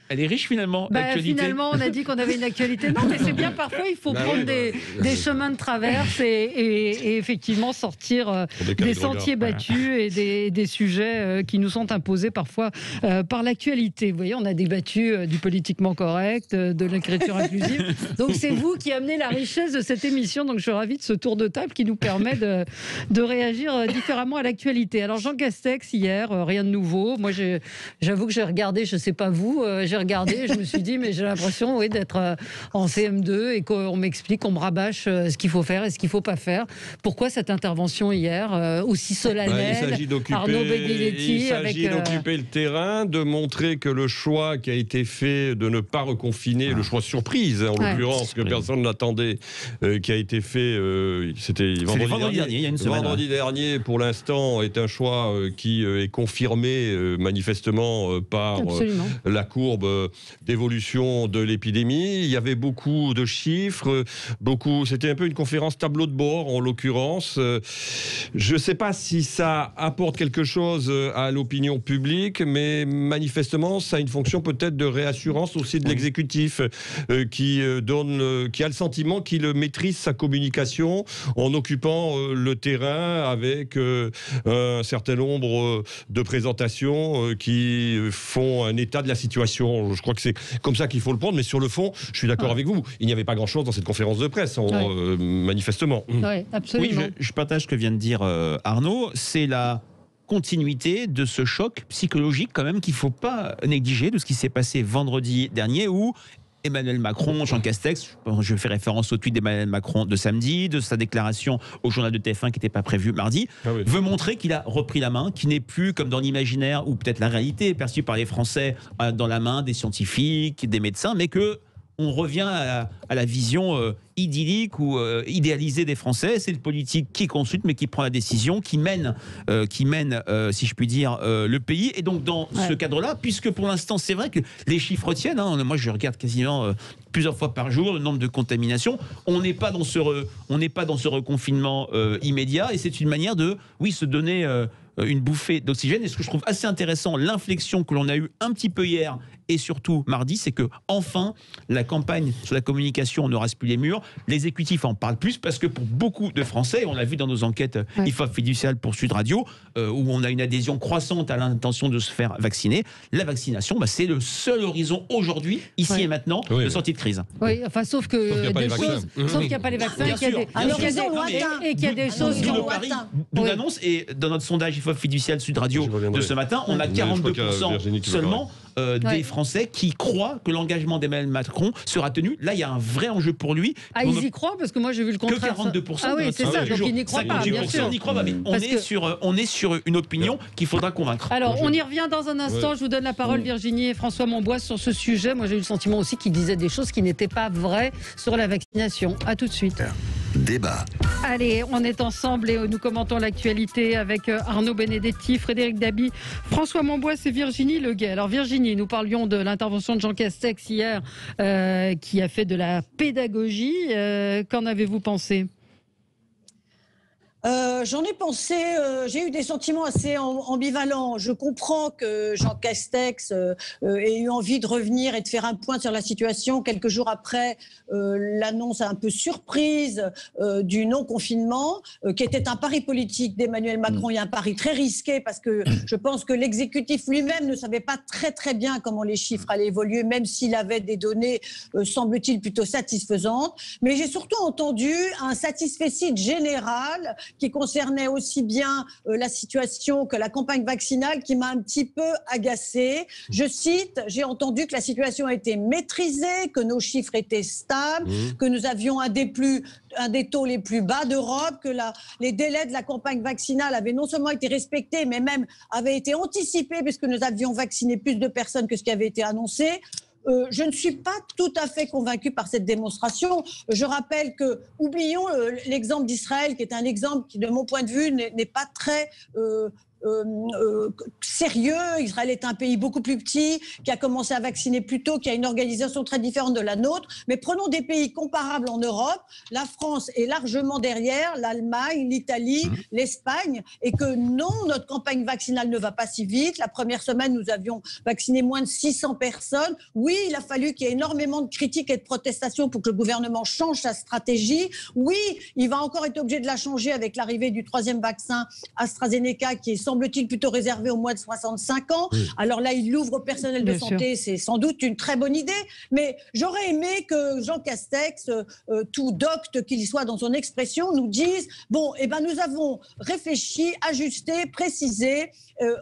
C: Elle est riche finalement.
A: Finalement, on a dit qu'on avait une actualité. Non, mais c'est bien, parfois il faut prendre des chemins de traverse et effectivement sortir des sentiers battus et des sujets qui nous sont imposés parfois par l'actualité. Vous voyez, on a débattu du politiquement correct, de l'écriture inclusive. Donc c'est vous qui amenez la richesse de cette émission. Donc je suis ravie de ce tour de table qui nous permet de réagir différemment à l'actualité. Alors Jean Castex hier, rien de nouveau. Moi j'avoue que j'ai regardé, je ne sais pas vous, j'ai regardé et je me suis dit mais j'ai l'impression d'être en CM2 et qu'on m'explique, on me rabâche ce qu'il faut faire et ce qu'il ne faut pas faire. Pourquoi cette intervention hier aussi solennelle?
B: Il s'agit
A: Arnaud Benedetti.
B: Il s'agit d'occuper le terrain, de montrer que le choix qui a été fait de ne pas reconfiner, le choix surprise en l'occurrence, que personne n'attendait, qui a été fait, c'était vendredi dernier,
C: il y a une semaine.
B: Vendredi dernier, pour l'instant, est un choix qui est confirmé manifestement par la courbe d'évolution de l'épidémie. Il y avait beaucoup de chiffres, c'était un peu une conférence tableau de bord en l'occurrence. Je ne sais pas si ça apporte quelque chose à l'opinion publique, mais manifestement, ça a une fonction peut-être de réassurance aussi de l'exécutif qui a le sentiment qu'il maîtrise sa communication en occupant le terrain avec un certain nombre de présentations qui font un état de la situation. Je crois que c'est comme ça qu'il faut le prendre, mais sur le fond, je suis d'accord avec vous. Il n'y avait pas grand-chose dans cette conférence de presse, manifestement.
A: Oui, absolument.
C: Oui, je partage ce que vient de dire Arnaud. C'est la continuité de ce choc psychologique quand même qu'il ne faut pas négliger de ce qui s'est passé vendredi dernier où Emmanuel Macron, Jean Castex, je fais référence au tweet d'Emmanuel Macron de samedi, de sa déclaration au journal de TF1 qui n'était pas prévu mardi, veut montrer qu'il a repris la main, qu'il n'est plus comme dans l'imaginaire ou peut-être la réalité perçue par les Français dans la main des scientifiques, des médecins, mais que on revient à la vision idyllique ou idéalisée des Français. C'est le politique qui consulte, mais qui prend la décision, qui mène, si je puis dire, le pays. Et donc, dans ce cadre-là, puisque pour l'instant, c'est vrai que les chiffres tiennent. Hein, moi, je regarde quasiment plusieurs fois par jour le nombre de contaminations. On n'est pas dans ce reconfinement immédiat, et c'est une manière de, se donner une bouffée d'oxygène. Et ce que je trouve assez intéressant, l'inflexion que l'on a eue un petit peu hier et surtout mardi, c'est que enfin la campagne sur la communication ne rase plus les murs. L'exécutif en parle plus parce que pour beaucoup de Français, on l'a vu dans nos enquêtes IFOP fiduciales pour Sud Radio, où on a une adhésion croissante à l'intention de se faire vacciner. La vaccination, c'est le seul horizon aujourd'hui, ici et maintenant, de sortie de crise.
A: Oui, enfin, sauf qu'il n'y a pas les vaccins, et qu'il y a des choses qui ont
C: d'où l'annonce, et dans notre sondage IFOP fiducial Sud Radio de ce matin, on a 42% seulement des Français qui croient que l'engagement d'Emmanuel Macron sera tenu. Là, il y a un vrai enjeu pour lui.
A: Ah, ils y croient? Parce que moi, j'ai vu le contraire.
C: Que 42%.
A: Ah oui, c'est ça, donc ils n'y croient pas, bien sûr.
C: On n'y croit pas, mais on est sur une opinion qu'il faudra convaincre.
A: Alors, on y revient dans un instant. Je vous donne la parole, Virginie et François Monbois, sur ce sujet. Moi, j'ai eu le sentiment aussi qu'ils disaient des choses qui n'étaient pas vraies sur la vaccination. À tout de suite.
F: Débat.
A: Allez, on est ensemble et nous commentons l'actualité avec Arnaud Benedetti, Frédéric Dabi, François Monbois et Virginie Leguet. Alors Virginie, nous parlions de l'intervention de Jean Castex hier qui a fait de la pédagogie. Qu'en avez-vous pensé ?
E: J'en ai pensé, j'ai eu des sentiments assez ambivalents. Je comprends que Jean Castex ait eu envie de revenir et de faire un point sur la situation quelques jours après l'annonce un peu surprise du non-confinement, qui était un pari politique d'Emmanuel Macron et un pari très risqué parce que je pense que l'exécutif lui-même ne savait pas très très bien comment les chiffres allaient évoluer, même s'il avait des données, semble-t-il, plutôt satisfaisantes. Mais j'ai surtout entendu un satisfecit général qui concernait aussi bien la situation que la campagne vaccinale, qui m'a un petit peu agacée. Je cite, j'ai entendu que la situation a été maîtrisée, que nos chiffres étaient stables, que nous avions un des taux les plus bas d'Europe, que les délais de la campagne vaccinale avaient non seulement été respectés, mais même avaient été anticipés, puisque nous avions vacciné plus de personnes que ce qui avait été annoncé. Je ne suis pas tout à fait convaincue par cette démonstration. Je rappelle que, oublions l'exemple d'Israël, qui est un exemple qui, de mon point de vue, n'est pas très sérieux. Israël est un pays beaucoup plus petit, qui a commencé à vacciner plus tôt, qui a une organisation très différente de la nôtre. Mais prenons des pays comparables en Europe. La France est largement derrière, l'Allemagne, l'Italie, l'Espagne, et que non, notre campagne vaccinale ne va pas si vite. La première semaine, nous avions vacciné moins de 600 personnes. Oui, il a fallu qu'il y ait énormément de critiques et de protestations pour que le gouvernement change sa stratégie. Oui, il va encore être obligé de la changer avec l'arrivée du 3e vaccin AstraZeneca, qui est semble-t-il plutôt réservé aux moins de 65 ans. Alors là, il l'ouvre au personnel de santé, c'est sans doute une très bonne idée, mais j'aurais aimé que Jean Castex, tout docte qu'il soit dans son expression, nous dise, bon, nous avons réfléchi, ajusté, précisé,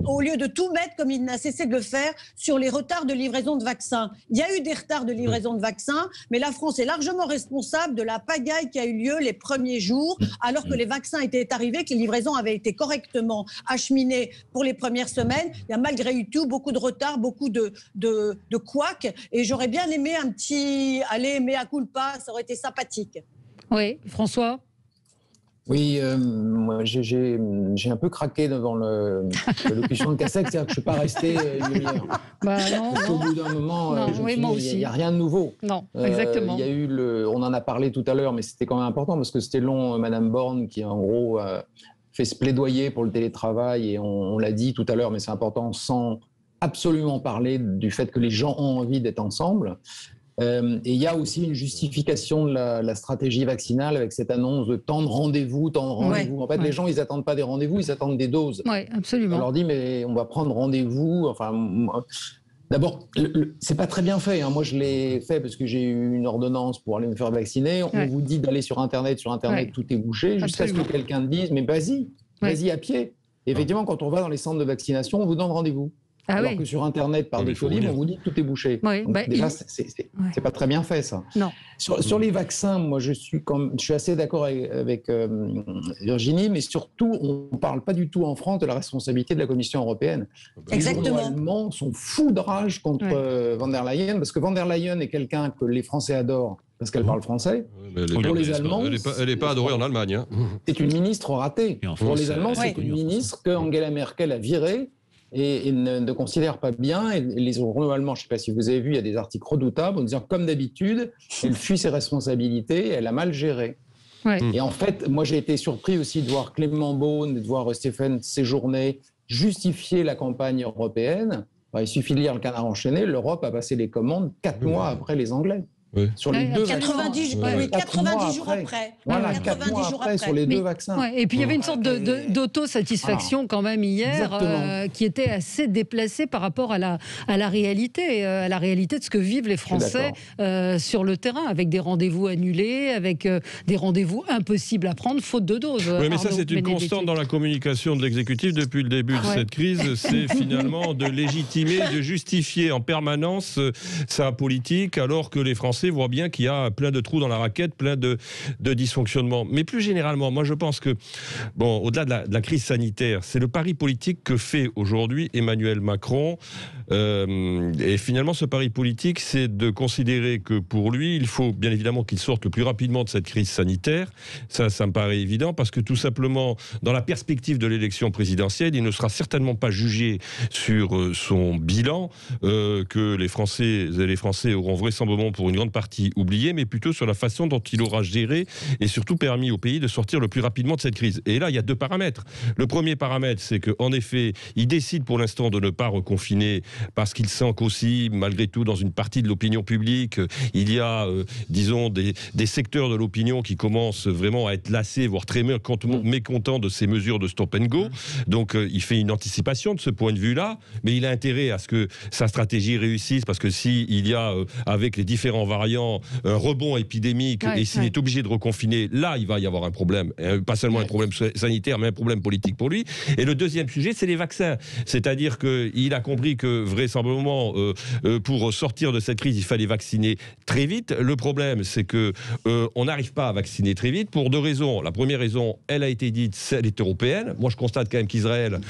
E: au lieu de tout mettre, comme il n'a cessé de le faire, sur les retards de livraison de vaccins. Il y a eu des retards de livraison de vaccins, mais la France est largement responsable de la pagaille qui a eu lieu les premiers jours, alors que les vaccins étaient arrivés, que les livraisons avaient été correctement acheminées pour les premières semaines. Il y a malgré tout beaucoup de retard, beaucoup de couacs, et j'aurais bien aimé un petit aller mea culpa, ça aurait été sympathique.
A: Oui, François ?
D: Oui, moi j'ai un peu craqué devant l'allocution de Castex, c'est-à-dire que je ne suis pas resté une demi-heure.
A: Non.
D: Au bout d'un moment, il n'y a rien de nouveau.
A: Non, exactement.
D: Il y a eu on en a parlé tout à l'heure, mais c'était quand même important parce que c'était long, Madame Borne, qui en gros fait ce plaidoyer pour le télétravail, et on l'a dit tout à l'heure, mais c'est important, sans absolument parler du fait que les gens ont envie d'être ensemble. Et il y a aussi une justification de la stratégie vaccinale avec cette annonce de tant de rendez-vous. En fait, les gens, ils n'attendent pas des rendez-vous, ils attendent des doses.
A: Oui, absolument.
D: On leur dit, mais on va prendre rendez-vous. Enfin, d'abord, c'est pas très bien fait. Moi, je l'ai fait parce que j'ai eu une ordonnance pour aller me faire vacciner. On vous dit d'aller sur Internet. Sur Internet, tout est bouché. Jusqu'à ce que quelqu'un te dise, mais vas-y à pied. Et effectivement, quand on va dans les centres de vaccination, on vous donne rendez-vous. alors que sur Internet, par défaut libre, on vous dit que tout est bouché.
A: Oui,
D: Donc, déjà, c'est pas très bien fait, ça.
A: Non.
D: Sur les vaccins, moi, je suis assez d'accord avec Virginie, mais surtout, on ne parle pas du tout en France de la responsabilité de la Commission européenne.
E: Exactement.
D: Les Allemands sont fous de rage contre von der Leyen, parce que von der Leyen est quelqu'un que les Français adorent, parce qu'elle parle français. Pour les Allemands,
B: elle n'est pas adorée en Allemagne. Hein.
D: C'est une ministre ratée. Pour les Allemands, c'est une ministre que Angela Merkel a virée et ne considère pas bien. Et les journaux allemands, je ne sais pas si vous avez vu, il y a des articles redoutables en disant, comme d'habitude, elle fuit ses responsabilités, elle a mal géré.
A: Ouais.
D: Et en fait, moi, j'ai été surpris aussi de voir Clément Beaune, de voir Stéphane Séjourné justifier la campagne européenne. Il suffit de lire Le Canard enchaîné, l'Europe a passé les commandes 4 mois après les Anglais.
B: Oui.
D: Sur les deux
E: 90 jours après.
D: Voilà, 4 mois après sur les deux vaccins.
A: Ouais, et puis il y avait une sorte d'autosatisfaction quand même hier qui était assez déplacée par rapport à la réalité de ce que vivent les Français sur le terrain, avec des rendez-vous annulés, avec des rendez-vous impossibles à prendre faute de doses.
B: Oui, mais ça c'est une constante dans la communication de l'exécutif depuis le début de cette crise, c'est finalement de légitimer, de justifier en permanence sa politique, alors que les Français voient bien qu'il y a plein de trous dans la raquette, plein de dysfonctionnements. Mais plus généralement, moi je pense que, au-delà de la crise sanitaire, c'est le pari politique que fait aujourd'hui Emmanuel Macron. Et finalement, ce pari politique, c'est de considérer que pour lui, il faut bien évidemment qu'il sorte le plus rapidement de cette crise sanitaire. Ça me paraît évident, parce que tout simplement, dans la perspective de l'élection présidentielle, il ne sera certainement pas jugé sur son bilan, que les Français et les Français auront vraisemblablement pour une grande partie oublié, mais plutôt sur la façon dont il aura géré et surtout permis au pays de sortir le plus rapidement de cette crise. Et là, il y a 2 paramètres. Le premier paramètre, c'est qu'en effet, il décide pour l'instant de ne pas reconfiner, parce qu'il sent qu'aussi, malgré tout, dans une partie de l'opinion publique, il y a, disons, des secteurs de l'opinion qui commencent vraiment à être lassés, voire très mécontents de ces mesures de stop and go. Donc, il fait une anticipation de ce point de vue-là, mais il a intérêt à ce que sa stratégie réussisse, parce que s'il y a, avec les différents variants, un rebond épidémique, et s'il est obligé de reconfiner, là, il va y avoir un problème. Pas seulement un problème sanitaire, mais un problème politique pour lui. Et le deuxième sujet, c'est les vaccins. C'est-à-dire qu'il a compris que, vraisemblablement, pour sortir de cette crise, il fallait vacciner très vite. Le problème, c'est que on n'arrive pas à vacciner très vite pour 2 raisons. La première raison, elle a été dite, elle est européenne. Moi, je constate quand même qu'Israël,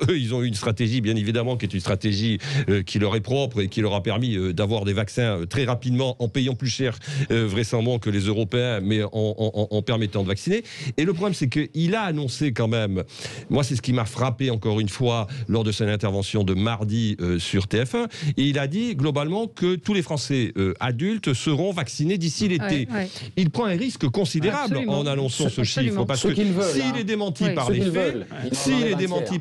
B: eux, ils ont eu une stratégie, bien évidemment, qui est une stratégie qui leur est propre et qui leur a permis d'avoir des vaccins très rapidement, en payant plus cher vraisemblablement que les Européens, mais en permettant de vacciner. Et le problème, c'est qu'il a annoncé quand même, moi c'est ce qui m'a frappé encore une fois lors de son intervention de mardi sur TF1, et il a dit globalement que tous les Français adultes seront vaccinés d'ici l'été. Il prend un risque considérable en annonçant ce chiffre, parce que s'il est démenti par les faits,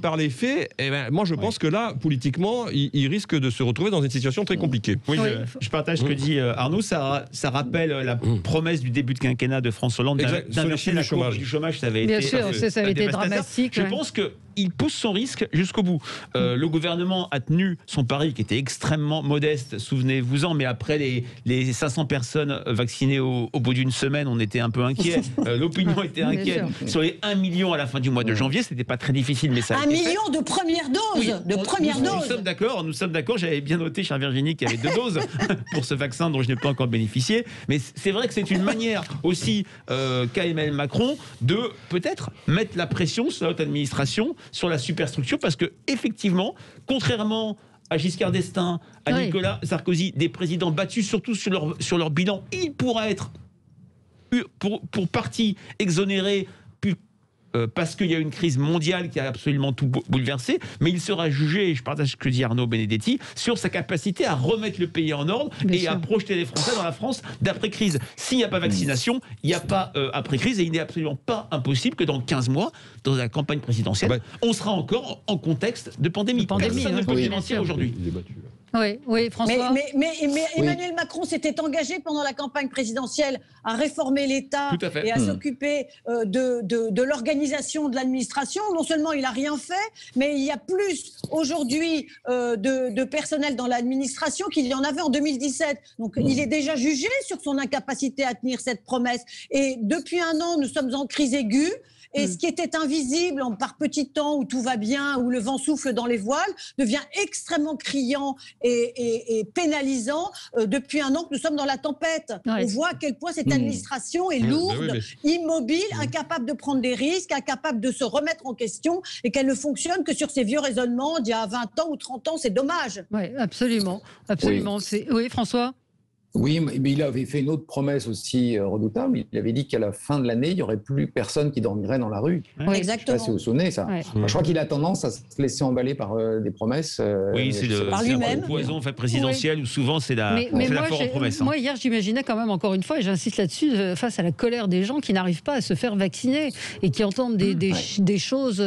B: par les faits, eh ben, moi je pense que là, politiquement, il risque de se retrouver dans une situation très compliquée.
C: Oui, je partage ce que dit Arnaud. Ça rappelle la promesse du début de quinquennat de François Hollande d'inverser la courbe du chômage. Ça avait été
A: dramatique.
C: Je pense qu'il pousse son risque jusqu'au bout. Le gouvernement a tenu son pari qui était extrêmement modeste, souvenez-vous-en, mais après les 500 personnes vaccinées au bout d'une semaine, on était un peu inquiets. L'opinion était inquiète. Sur les 1 million à la fin du mois de janvier, c'était pas très difficile, mais ça a
E: 1 million de premières doses.
C: Nous sommes d'accord. J'avais bien noté, chère Virginie, qu'il y avait 2 doses pour ce vaccin dont je n'ai pas encore bénéficié. Mais c'est vrai que c'est une manière aussi qu'a Emmanuel Macron de peut-être mettre la pression sur la haute administration, sur la superstructure, parce que effectivement, contrairement à Giscard d'Estaing, à Nicolas Sarkozy, des présidents battus surtout sur leur bilan, il pourra être pour partie exonéré parce qu'il y a une crise mondiale qui a absolument tout bouleversé, mais il sera jugé, et je partage ce que dit Arnaud Benedetti, sur sa capacité à remettre le pays en ordre à projeter les Français dans la France d'après-crise. S'il n'y a pas vaccination, il n'y a pas après-crise, et il n'est absolument pas impossible que dans 15 mois, dans la campagne présidentielle, on sera encore en contexte de pandémie. Personne ne peut le mentir aujourd'hui.
A: Oui, François.
E: Mais Emmanuel Macron s'était engagé pendant la campagne présidentielle à réformer l'État et à s'occuper de l'organisation de l'administration. Non seulement il n'a rien fait, mais il y a plus aujourd'hui de personnel dans l'administration qu'il y en avait en 2017. Donc il est déjà jugé sur son incapacité à tenir cette promesse. Et depuis 1 an, nous sommes en crise aiguë. Et ce qui était invisible par petit temps, où tout va bien, où le vent souffle dans les voiles, devient extrêmement criant et pénalisant depuis un an que nous sommes dans la tempête. On voit à quel point cette administration est lourde, immobile, incapable de prendre des risques, incapable de se remettre en question, et qu'elle ne fonctionne que sur ses vieux raisonnements d'il y a 20 ans ou 30 ans. C'est dommage.
A: Oui, absolument. Oui, François ?
D: Oui, mais il avait fait une autre promesse aussi redoutable. Il avait dit qu'à la fin de l'année, il n'y aurait plus personne qui dormirait dans la rue.
E: Oui, exactement.
D: Je ne sais pas si vous vous souvenez, ça.
A: Ouais.
D: Je crois qu'il a tendance à se laisser emballer par des promesses.
C: Oui, c'est le poison présidentiel où souvent c'est la promesse.
A: Moi, hier, j'imaginais quand même, encore une fois, et j'insiste là-dessus, face à la colère des gens qui n'arrivent pas à se faire vacciner et qui entendent des choses...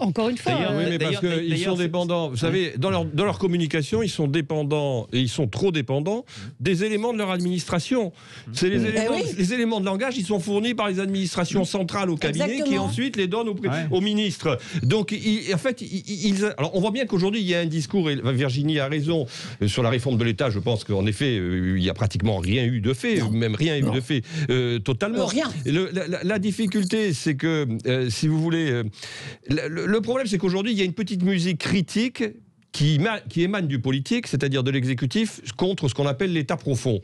A: Encore une fois.
B: Oui, mais parce qu'ils sont dépendants. Vous savez, dans leur communication, ils sont dépendants, et ils sont trop dépendants des éléments de leur administration. C'est les éléments de langage, ils sont fournis par les administrations centrales au cabinet, qui ensuite les donnent aux ministres. Donc, en fait, alors on voit bien qu'aujourd'hui, il y a un discours, et Virginie a raison, sur la réforme de l'État. Je pense qu'en effet, il n'y a pratiquement rien eu de fait, même rien eu de fait totalement.
E: Rien.
B: La difficulté, c'est que, si vous voulez... Le problème, c'est qu'aujourd'hui, il y a une petite musique critique qui émane du politique, c'est-à-dire de l'exécutif, contre ce qu'on appelle l'État profond.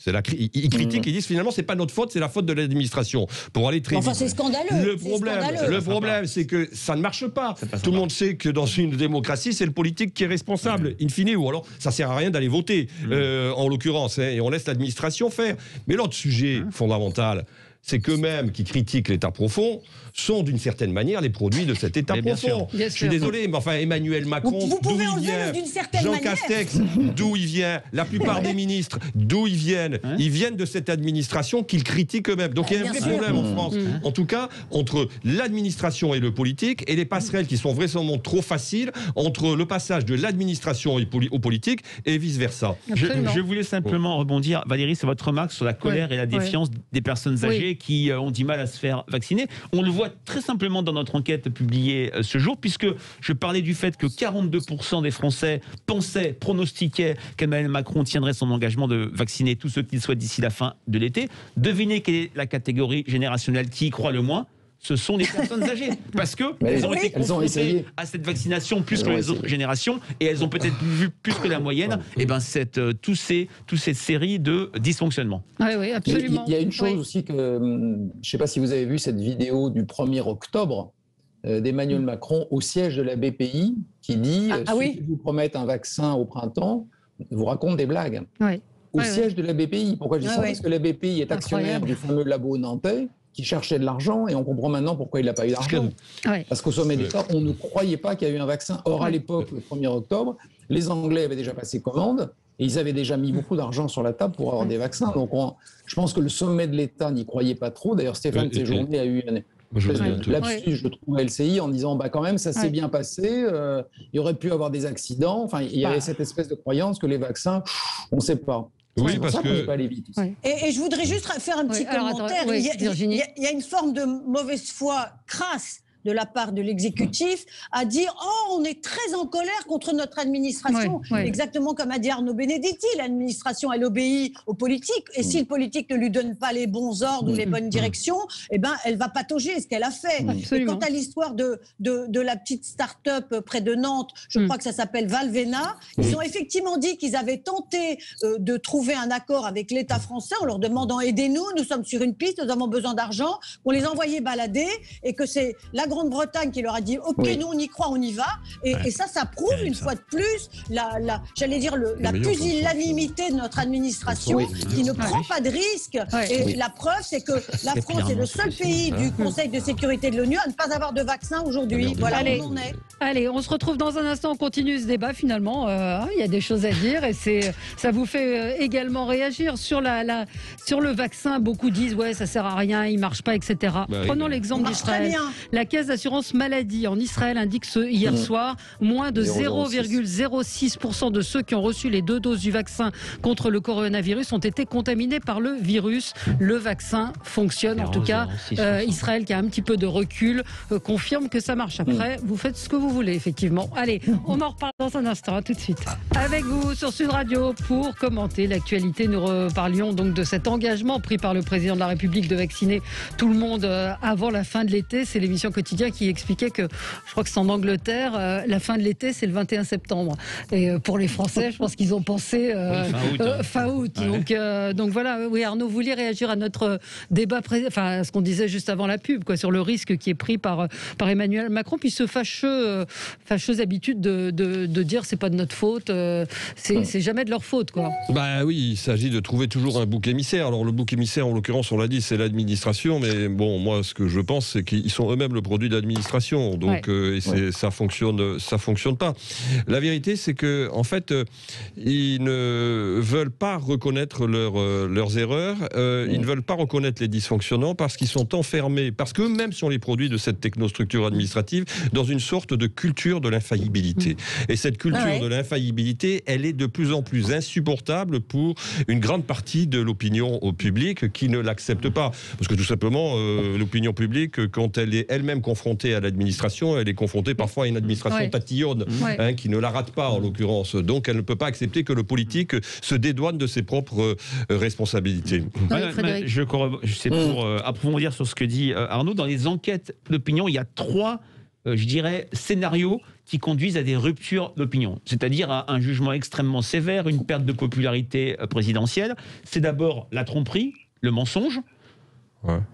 B: Ils critiquent, ils disent finalement c'est pas notre faute, c'est la faute de l'administration. Pour aller très vite.
E: C'est scandaleux.
B: Le problème, c'est que ça ne marche pas. Tout le monde sait que dans une démocratie, c'est le politique qui est responsable, in fine, ou alors ça sert à rien d'aller voter, en l'occurrence, et on laisse l'administration faire. Mais l'autre sujet fondamental, c'est qu'eux-mêmes qui critiquent l'État profond sont d'une certaine manière les produits de cet État profond. Je suis désolé, mais enfin Emmanuel Macron, d'où il vient, Jean Castex, d'où il vient, la plupart des ministres, d'où ils viennent de cette administration qu'ils critiquent eux-mêmes. Donc il y a un vrai problème en France, en tout cas, entre l'administration et le politique, et les passerelles qui sont vraisemblablement trop faciles entre le passage de l'administration au politique et vice-versa.
C: Je voulais simplement rebondir, Valérie, c'est votre remarque sur la colère et la défiance des personnes âgées qui ont du mal à se faire vacciner. On le voit très simplement dans notre enquête publiée ce jour, puisque je parlais du fait que 42% des Français pronostiquaient qu'Emmanuel Macron tiendrait son engagement de vacciner tous ceux qu'il souhaite d'ici la fin de l'été. Devinez quelle est la catégorie générationnelle qui y croit le moins ? Ce sont les personnes âgées, parce qu'elles ont été confrontées à cette vaccination plus que les autres générations, et elles ont peut-être vu plus que la moyenne, toute cette série de dysfonctionnements.
A: Oui, absolument.
D: Il y a une chose aussi que, je ne sais pas si vous avez vu cette vidéo du 1er octobre d'Emmanuel Macron au siège de la BPI, qui dit ceux qui vous promettent un vaccin au printemps vous racontent des blagues. Au siège de la BPI. Pourquoi je dis ça ? Parce que la BPI est actionnaire du fameux labo nantais, qui cherchait de l'argent, et on comprend maintenant pourquoi il n'a pas eu d'argent. Parce qu'au sommet d'État, on ne croyait pas qu'il y a eu un vaccin. Or, à l'époque, le 1er octobre, les Anglais avaient déjà passé commande, et ils avaient déjà mis beaucoup d'argent sur la table pour avoir des vaccins. Donc, je pense que le sommet de l'État n'y croyait pas trop. D'ailleurs, Stéphane Séjourné a eu un lapsus, je trouve, LCI, en disant quand même, ça s'est bien passé, il y aurait pu avoir des accidents. Enfin, il y avait cette espèce de croyance que les vaccins, on ne sait pas.
B: Oui, parce que...
D: pas aller vite.
E: Et je voudrais juste faire un petit commentaire. Il y a une forme de mauvaise foi crasse de la part de l'exécutif à dire « Oh, on est très en colère contre notre administration ». Exactement comme a dit Arnaud Benedetti, l'administration, elle obéit aux politiques. Et si le politique ne lui donne pas les bons ordres ou les bonnes directions, elle va patauger ce qu'elle a fait. Et quant à l'histoire de la petite start-up près de Nantes, je crois que ça s'appelle Valvena, ils ont effectivement dit qu'ils avaient tenté de trouver un accord avec l'État français en leur demandant « Aidez-nous, nous sommes sur une piste, nous avons besoin d'argent », qu'on les envoyait balader, et que c'est la Grande-Bretagne qui leur a dit « Ok, nous on y croit, on y va ». Et ça prouve une fois de plus la pusillanimité de notre administration qui ne prend pas de risques. Et la preuve, c'est que la France est le seul pays du Conseil de sécurité de l'ONU à ne pas avoir de vaccin aujourd'hui. Voilà où on en est.
A: Allez, on se retrouve dans un instant, on continue ce débat finalement. Il y a des choses à dire et ça vous fait également réagir sur le vaccin. Beaucoup disent « Ouais, ça sert à rien, il marche pas, etc. » Prenons l'exemple d'Israël. La Caisse caisse d'assurance maladie en Israël indique hier soir, moins de 0,06% de ceux qui ont reçu les 2 doses du vaccin contre le coronavirus ont été contaminés par le virus. Le vaccin fonctionne. En tout cas, Israël, qui a un petit peu de recul, confirme que ça marche. Après, vous faites ce que vous voulez, effectivement. Allez, on en reparle dans un instant. À tout de suite. Avec vous sur Sud Radio pour commenter l'actualité. Nous reparlions donc de cet engagement pris par le président de la République de vacciner tout le monde avant la fin de l'été. C'est l'émission Quotidien qui expliquait que, je crois que c'est en Angleterre, la fin de l'été, c'est le 21 septembre. Et pour les Français, je pense qu'ils ont pensé fin août. Ouais. Donc voilà, oui, Arnaud, vous vouliez réagir à notre débat, à ce qu'on disait juste avant la pub, sur le risque qui est pris par Emmanuel Macron, puis ce fâcheuse habitude de dire c'est pas de notre faute, c'est jamais de leur faute, quoi.
B: Bah oui, il s'agit de trouver toujours un bouc émissaire. Alors le bouc émissaire, en l'occurrence, on l'a dit, c'est l'administration, mais bon, moi, ce que je pense, c'est qu'ils sont eux-mêmes le produit de l'administration, donc ça fonctionne pas. La vérité, c'est que en fait, ils ne veulent pas reconnaître leurs erreurs, ils ne veulent pas reconnaître les dysfonctionnements parce qu'ils sont enfermés, parce qu'eux-mêmes sont les produits de cette technostructure administrative, dans une sorte de culture de l'infaillibilité. Et cette culture de l'infaillibilité, elle est de plus en plus insupportable pour une grande partie de l'opinion publique qui ne l'accepte pas. Parce que tout simplement, l'opinion publique, quand elle est elle-même confrontée à l'administration, elle est confrontée parfois à une administration tatillonne, qui ne la rate pas en l'occurrence. Donc elle ne peut pas accepter que le politique se dédouane de ses propres responsabilités.
C: C'est pour approfondir sur ce que dit Arnaud. Dans les enquêtes d'opinion, il y a 3 scénarios qui conduisent à des ruptures d'opinion, c'est-à-dire à un jugement extrêmement sévère, une perte de popularité présidentielle. C'est d'abord la tromperie, le mensonge.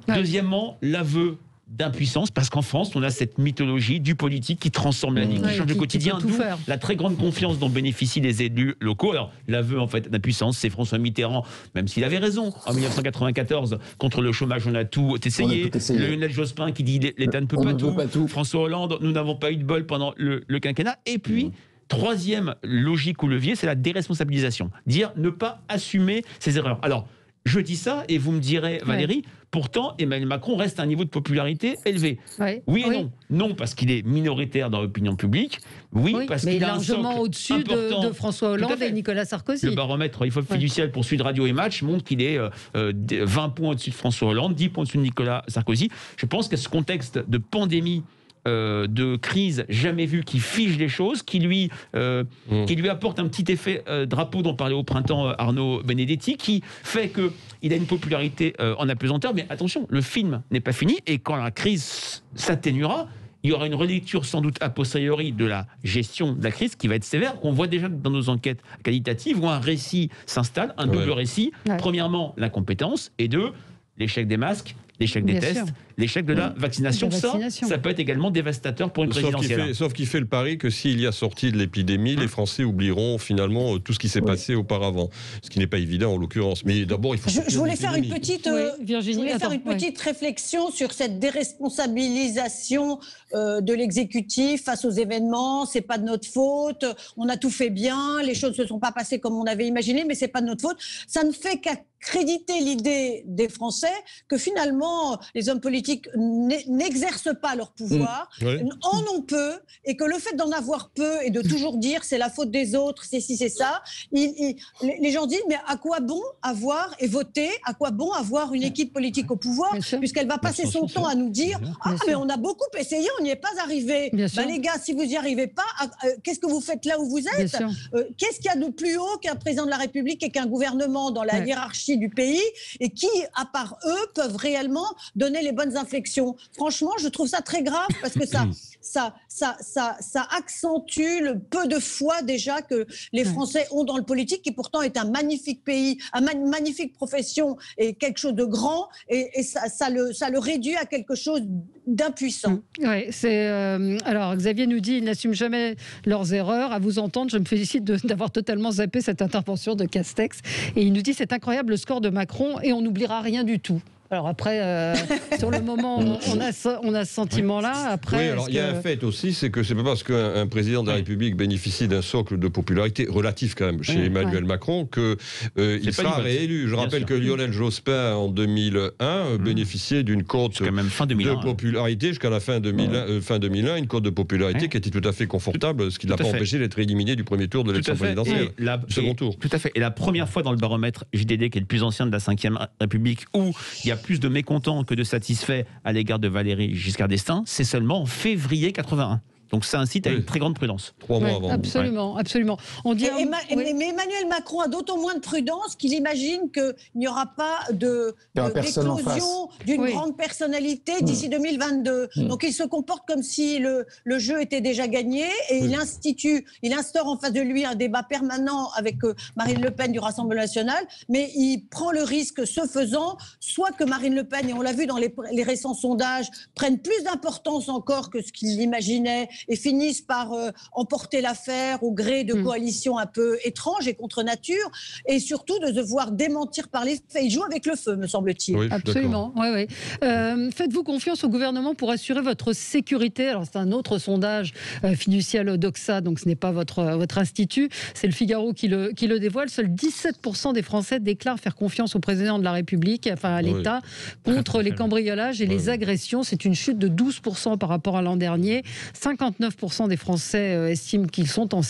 C: Deuxièmement, l'aveu d'impuissance, parce qu'en France, on a cette mythologie du politique qui transforme la vie, qui change le quotidien, d'où la très grande confiance dont bénéficient les élus locaux. Alors, l'aveu en fait d'impuissance, c'est François Mitterrand, même s'il avait raison, en 1994, contre le chômage, on a tout essayé. Lionel Jospin qui dit l'État ne peut pas tout. François Hollande, nous n'avons pas eu de bol pendant le quinquennat. Et puis, troisième logique ou levier, c'est la déresponsabilisation. Dire ne pas assumer ses erreurs. Alors, je dis ça et vous me direz, Valérie, pourtant, Emmanuel Macron reste à un niveau de popularité élevé. Oui et non. Non, parce qu'il est minoritaire dans l'opinion publique. Parce qu'il est
A: largement au-dessus de François Hollande et Nicolas Sarkozy.
C: Le baromètre, il faut fiducial pour Sud Radio et Match montre qu'il est 20 points au-dessus de François Hollande, 10 points au-dessus de Nicolas Sarkozy. Je pense qu'à ce contexte de pandémie, de crise jamais vue, qui fige les choses, qui lui apporte un petit effet drapeau dont parlait au printemps Arnaud Benedetti, qui fait qu'il a une popularité en apesanteur. Mais attention, le film n'est pas fini, et quand la crise s'atténuera, il y aura une relecture sans doute a posteriori de la gestion de la crise qui va être sévère. On voit déjà dans nos enquêtes qualitatives où un récit s'installe, un double récit. Premièrement, l'incompétence, et 2, l'échec des masques, l'échec des tests, l'échec de la vaccination. Ça peut être également dévastateur pour une présidentielle.
B: Sauf qu'il fait le pari que s'il y a sorti de l'épidémie, les Français oublieront finalement tout ce qui s'est passé auparavant. Ce qui n'est pas évident en l'occurrence. Mais d'abord, il faut...
E: Je voulais faire une petite, réflexion sur cette déresponsabilisation de l'exécutif face aux événements. C'est pas de notre faute, on a tout fait bien, les choses ne se sont pas passées comme on avait imaginé, mais c'est pas de notre faute. Ça ne fait qu'accréditer l'idée des Français que finalement les hommes politiques n'exercent pas leur pouvoir, en ont peu, et que le fait d'en avoir peu et de toujours dire c'est la faute des autres, c'est ci, c'est ça, les gens disent mais à quoi bon avoir et voter, à quoi bon avoir une équipe politique au pouvoir, puisqu'elle va passer son temps à nous dire mais on a beaucoup essayé, on n'y est pas arrivé. Les gars, si vous n'y arrivez pas, qu'est-ce que vous faites là où vous êtes? Qu'est-ce qu'il y a de plus haut qu'un président de la République et qu'un gouvernement dans la hiérarchie du pays, et qui, à part eux, peuvent réellement donner les bonnes inflexions? Franchement, je trouve ça très grave, parce que ça accentue le peu de foi déjà que les Français ont dans le politique, qui pourtant est un magnifique pays, une magnifique profession et quelque chose de grand, et ça le réduit à quelque chose d'impuissant.
A: Alors Xavier nous dit ils n'assument jamais leurs erreurs. À vous entendre, je me félicite d'avoir totalement zappé cette intervention de Castex, et il nous dit c'est incroyable le score de Macron et on n'oubliera rien du tout. Alors après, sur le moment, on a ce sentiment-là. Après,
B: oui, alors il y a un fait aussi, c'est que c'est pas parce qu'un président de la République bénéficie d'un socle de popularité relatif quand même chez Emmanuel Macron que il sera réélu. Je rappelle que Lionel Jospin en 2001 bénéficiait d'une cote de popularité jusqu'à la fin 2001, une cote de popularité qui était tout à fait confortable, ce qui ne l'a pas empêché d'être éliminé du premier tour de l'élection présidentielle, second tour.
C: Tout à fait. Et la première fois dans le baromètre JDD, qui est le plus ancien de la Ve République, où il y a plus de mécontents que de satisfaits à l'égard de Valéry Giscard d'Estaing, c'est seulement en février 81. Donc ça incite à une très grande prudence.
B: 3 mois avant.
A: Absolument, absolument. On dit
E: mais Emmanuel Macron a d'autant moins de prudence qu'il imagine qu'il n'y aura pas d'éclosion d'une grande personnalité d'ici 2022. Donc il se comporte comme si le jeu était déjà gagné et il instaure en face de lui un débat permanent avec Marine Le Pen du Rassemblement national, mais il prend le risque, ce faisant, soit que Marine Le Pen, et on l'a vu dans les récents sondages, prenne plus d'importance encore que ce qu'il imaginait et finissent par emporter l'affaire au gré de coalitions un peu étranges et contre nature, et surtout de devoir démentir par les faits. Il joue avec le feu, me semble-t-il.
A: Oui, absolument. Oui. Faites-vous confiance au gouvernement pour assurer votre sécurité? Alors c'est un autre sondage fiducial Doxa, donc ce n'est pas votre institut, c'est le Figaro qui le dévoile. Seuls 17% des Français déclarent faire confiance au président de la République, enfin à l'État, contre les cambriolages et les agressions. C'est une chute de 12% par rapport à l'an dernier. 59% des Français estiment qu'ils sont en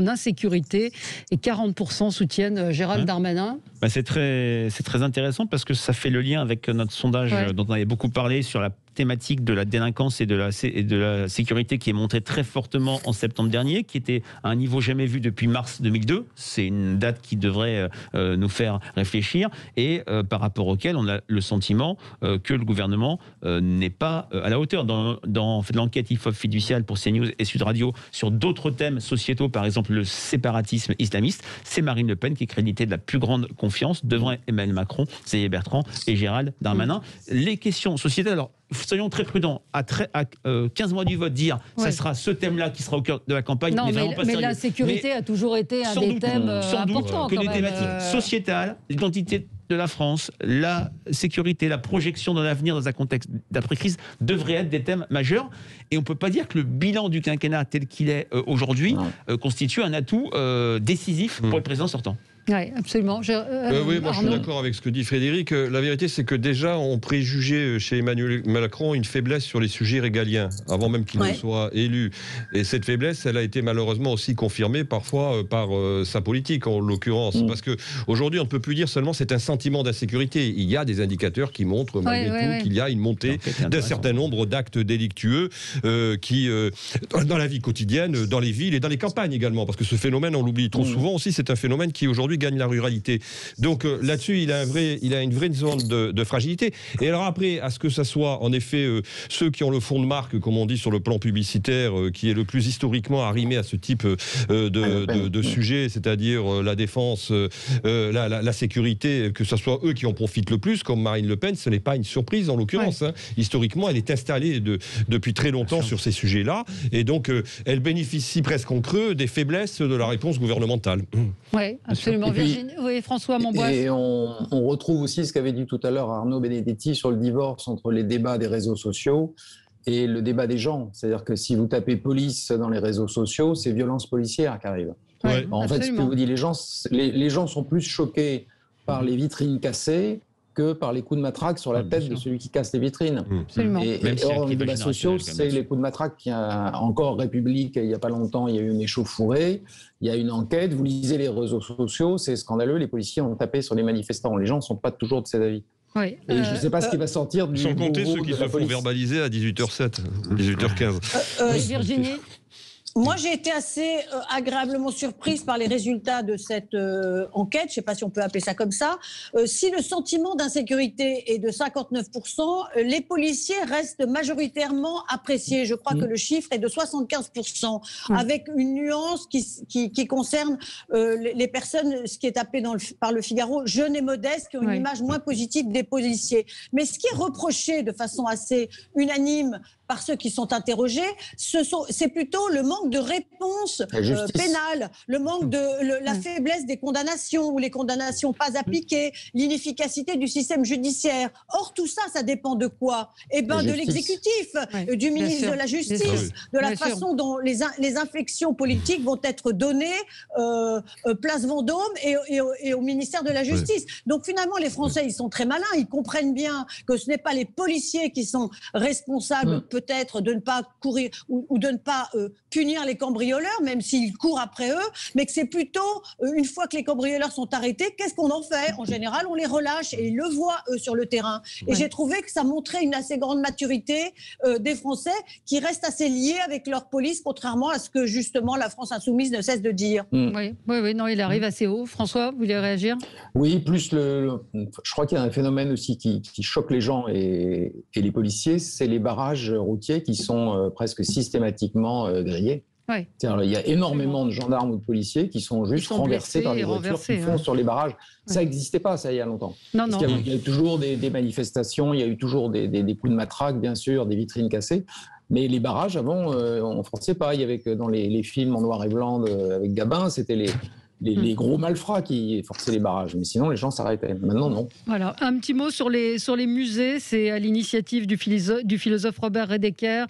A: insécurité et 40% soutiennent Gérald Darmanin.
C: C'est très intéressant parce que ça fait le lien avec notre sondage dont on avait beaucoup parlé sur la thématique de la délinquance et de la sécurité qui est montée très fortement en septembre dernier, qui était à un niveau jamais vu depuis mars 2002. C'est une date qui devrait nous faire réfléchir et par rapport auquel on a le sentiment que le gouvernement n'est pas à la hauteur. Dans l'enquête IFOP fiduciale pour CNews et Sud Radio sur d'autres thèmes sociétaux, par exemple le séparatisme islamiste, c'est Marine Le Pen qui est créditée de la plus grande confiance devant Emmanuel Macron, Xavier Bertrand et Gérald Darmanin. Les questions sociétales, alors soyons très prudents, à 15 mois du vote, dire ça sera ce thème-là qui sera au cœur de la campagne.
A: Non, mais la sécurité a toujours été un des thèmes importants.
C: Que les thématiques sociétales, l'identité de la France, la sécurité, la projection dans l'avenir dans un contexte d'après-crise devraient être des thèmes majeurs. Et on ne peut pas dire que le bilan du quinquennat tel qu'il est aujourd'hui constitue un atout décisif pour le président sortant.
A: Oui, absolument.
B: Oui, moi je suis d'accord avec ce que dit Frédéric. La vérité, c'est que déjà, on préjugeait chez Emmanuel Macron une faiblesse sur les sujets régaliens, avant même qu'il ne soit élu. Et cette faiblesse, elle a été malheureusement aussi confirmée parfois par sa politique, en l'occurrence. Parce qu'aujourd'hui, on ne peut plus dire seulement c'est un sentiment d'insécurité. Il y a des indicateurs qui montrent malgré tout qu'il y a une montée d'un certain nombre d'actes délictueux qui, dans la vie quotidienne, dans les villes et dans les campagnes également. Parce que ce phénomène, on l'oublie trop souvent aussi, c'est un phénomène qui aujourd'hui gagne la ruralité. Donc là-dessus, il a une vraie zone de fragilité. Et alors après, à ce que ça soit en effet ceux qui ont le fond de marque, comme on dit sur le plan publicitaire, qui est le plus historiquement arrimé à ce type de sujet, c'est-à-dire la défense, la sécurité, que ce soit eux qui en profitent le plus, comme Marine Le Pen, ce n'est pas une surprise en l'occurrence. Historiquement, elle est installée depuis très longtemps sur ces sujets-là, et donc elle bénéficie presque en creux des faiblesses de la réponse gouvernementale.
A: Oui, absolument. Virginie, oui, François Monboisse.
D: Et on retrouve aussi ce qu'avait dit tout à l'heure Arnaud Benedetti sur le divorce entre les débats des réseaux sociaux et le débat des gens. C'est-à-dire que si vous tapez police dans les réseaux sociaux, c'est violence policière qui arrive. En fait, ce que vous dit, les gens sont plus choqués par les vitrines cassées que par les coups de matraque sur la tête de celui qui casse les vitrines. Et hors les débats sociaux, c'est les coups de matraque qui a encore République, il n'y a pas longtemps, il y a eu une échauffourée, il y a une enquête, vous lisez les réseaux sociaux, c'est scandaleux, les policiers ont tapé sur les manifestants, les gens ne sont pas toujours de cet avis. Et je ne sais pas ce qui va sortir du...
B: Sans compter ceux qui se font verbaliser à 18h07, 18h15.
A: Virginie ?
E: Moi, j'ai été assez agréablement surprise par les résultats de cette enquête. Je ne sais pas si on peut appeler ça comme ça. Si le sentiment d'insécurité est de 59%, les policiers restent majoritairement appréciés. Je crois que le chiffre est de 75%, avec une nuance qui concerne les personnes, ce qui est appelé par le Figaro, jeunes et modestes, qui ont une image moins positive des policiers. Mais ce qui est reproché de façon assez unanime par ceux qui sont interrogés, c'est plutôt le manque de réponse pénale, le manque de la faiblesse des condamnations ou les condamnations pas appliquées, l'inefficacité du système judiciaire. Or, tout ça, ça dépend de quoi? Eh bien, de l'exécutif, du ministre de la Justice, de la façon dont les inflexions politiques vont être données place Vendôme et au ministère de la Justice. Donc, finalement, les Français, ils sont très malins, ils comprennent bien que ce n'est pas les policiers qui sont responsables peut-être de ne pas courir ou de ne pas punir les cambrioleurs, même s'ils courent après eux, mais que c'est plutôt, une fois que les cambrioleurs sont arrêtés, qu'est-ce qu'on en fait? En général, on les relâche et ils le voient, eux, sur le terrain. Et j'ai trouvé que ça montrait une assez grande maturité des Français qui restent assez liés avec leur police, contrairement à ce que, justement, la France insoumise ne cesse de dire.
A: Oui, non, il arrive assez haut. François, vous voulez réagir?
D: Oui, plus je crois qu'il y a un phénomène aussi qui choque les gens et les policiers, c'est les barrages routiers qui sont presque systématiquement grillés. Il y a énormément de gendarmes ou de policiers qui sont juste renversés par les voitures qui foncent sur les barrages. Ça n'existait pas, ça, il y a longtemps. Il y a eu toujours des manifestations, il y a eu toujours des coups de matraque, bien sûr, des vitrines cassées. Mais les barrages, avant, on forçait pas. Il y avait que dans les films en noir et blanc avec Gabin, c'était les gros malfrats qui forçaient les barrages. Mais sinon, les gens s'arrêtaient. Maintenant, non.
A: Voilà. Un petit mot sur les musées. C'est à l'initiative du philosophe Robert Redeker.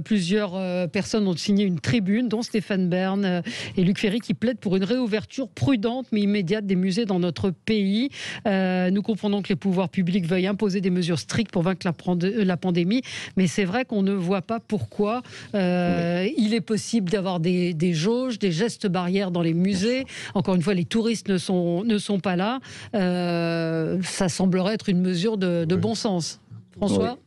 A: Plusieurs personnes ont signé une tribune, dont Stéphane Bern et Luc Ferry, qui plaident pour une réouverture prudente mais immédiate des musées dans notre pays. Nous comprenons que les pouvoirs publics veuillent imposer des mesures strictes pour vaincre la pandémie. Mais c'est vrai qu'on ne voit pas pourquoi il est possible d'avoir des jauges, des gestes barrières dans les musées. Encore une fois, les touristes ne sont pas là. Ça semblerait être une mesure de bon sens. François ?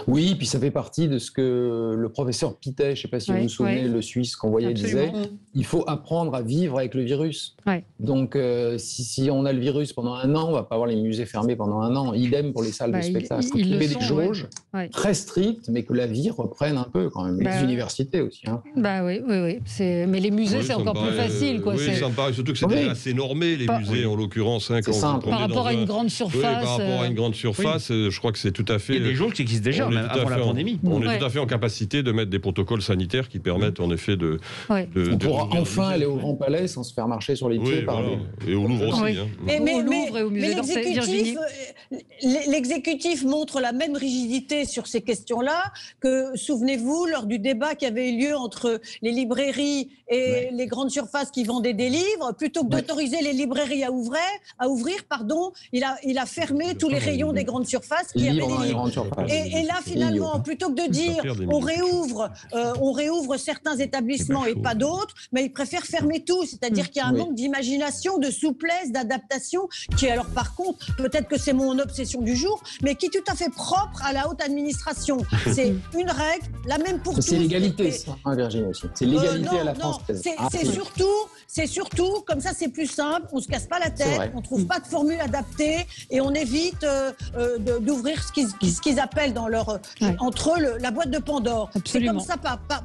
D: Oui, puis ça fait partie de ce que le professeur Pittet, je ne sais pas si vous vous souvenez, le Suisse qu'on voyait, disait, il faut apprendre à vivre avec le virus. Donc, si on a le virus pendant 1 an, on ne va pas avoir les musées fermés pendant 1 an. Idem pour les salles de spectacle. Il faut trouver des jauges très strictes, mais que la vie reprenne un peu quand même. Les universités aussi.
A: Oui. Mais les musées, c'est encore plus facile.
B: Oui, ça me paraît surtout que c'est déjà assez normé, les musées, en l'occurrence.
A: Par rapport à une grande surface.
B: Par rapport à une grande surface, je crois que c'est tout à fait...
C: Il y a des jauges qui existent déjà, même avant la pandémie.
B: On est tout à fait en capacité de mettre des protocoles sanitaires qui permettent en effet de...
D: On pourra enfin aller au Grand Palais sans se faire marcher sur les pieds par
B: et au Louvre aussi.
E: Mais l'exécutif montre la même rigidité sur ces questions-là que, souvenez-vous, lors du débat qui avait eu lieu entre les librairies et les grandes surfaces qui vendaient des livres, plutôt que d'autoriser les librairies à ouvrir, il a fermé tous les rayons des grandes surfaces qui avaient des livres. Et là, finalement, plutôt que de dire on réouvre certains établissements et pas d'autres, mais il préfère fermer tout. C'est-à-dire qu'il y a un manque d'imagination, de souplesse, d'adaptation, qui, alors par contre, peut-être que c'est mon obsession du jour, mais qui est tout à fait propre à la haute administration. C'est une règle, la même pour tous.
D: C'est l'égalité, ça, Virginie, aussi. C'est l'égalité à la française.
E: C'est surtout, comme ça c'est plus simple, on ne se casse pas la tête, on ne trouve pas de formule adaptée et on évite d'ouvrir ce qu'ils appellent dans leur, entre eux la boîte de Pandore.
A: Absolument.
E: C'est comme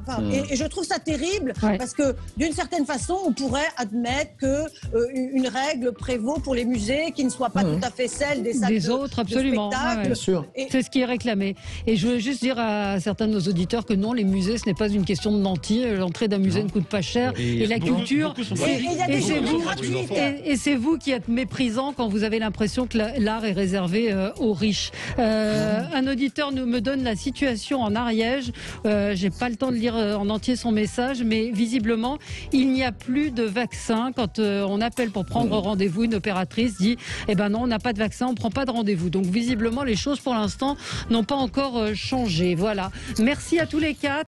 E: ça, et je trouve ça terrible parce que d'une certaine façon, on pourrait admettre qu'une règle prévaut pour les musées qui ne soit pas tout à fait celle des autres,
A: absolument.
E: De spectacles.
D: Bien sûr.
A: C'est ce qui est réclamé. Et je veux juste dire à certains de nos auditeurs que non, les musées, ce n'est pas une question de nantis. L'entrée d'un musée ne coûte pas cher. Et la culture, c'est vous qui êtes méprisant quand vous avez l'impression que l'art est réservé aux riches. Un auditeur me donne la situation en Ariège. J'ai pas le temps de lire en entier son message, mais visiblement, il n'y a plus de vaccin. Quand on appelle pour prendre rendez-vous, une opératrice dit « Eh ben non, on n'a pas de vaccin, on prend pas de rendez-vous ». Donc visiblement, les choses pour l'instant n'ont pas encore changé. Voilà. Merci à tous les quatre.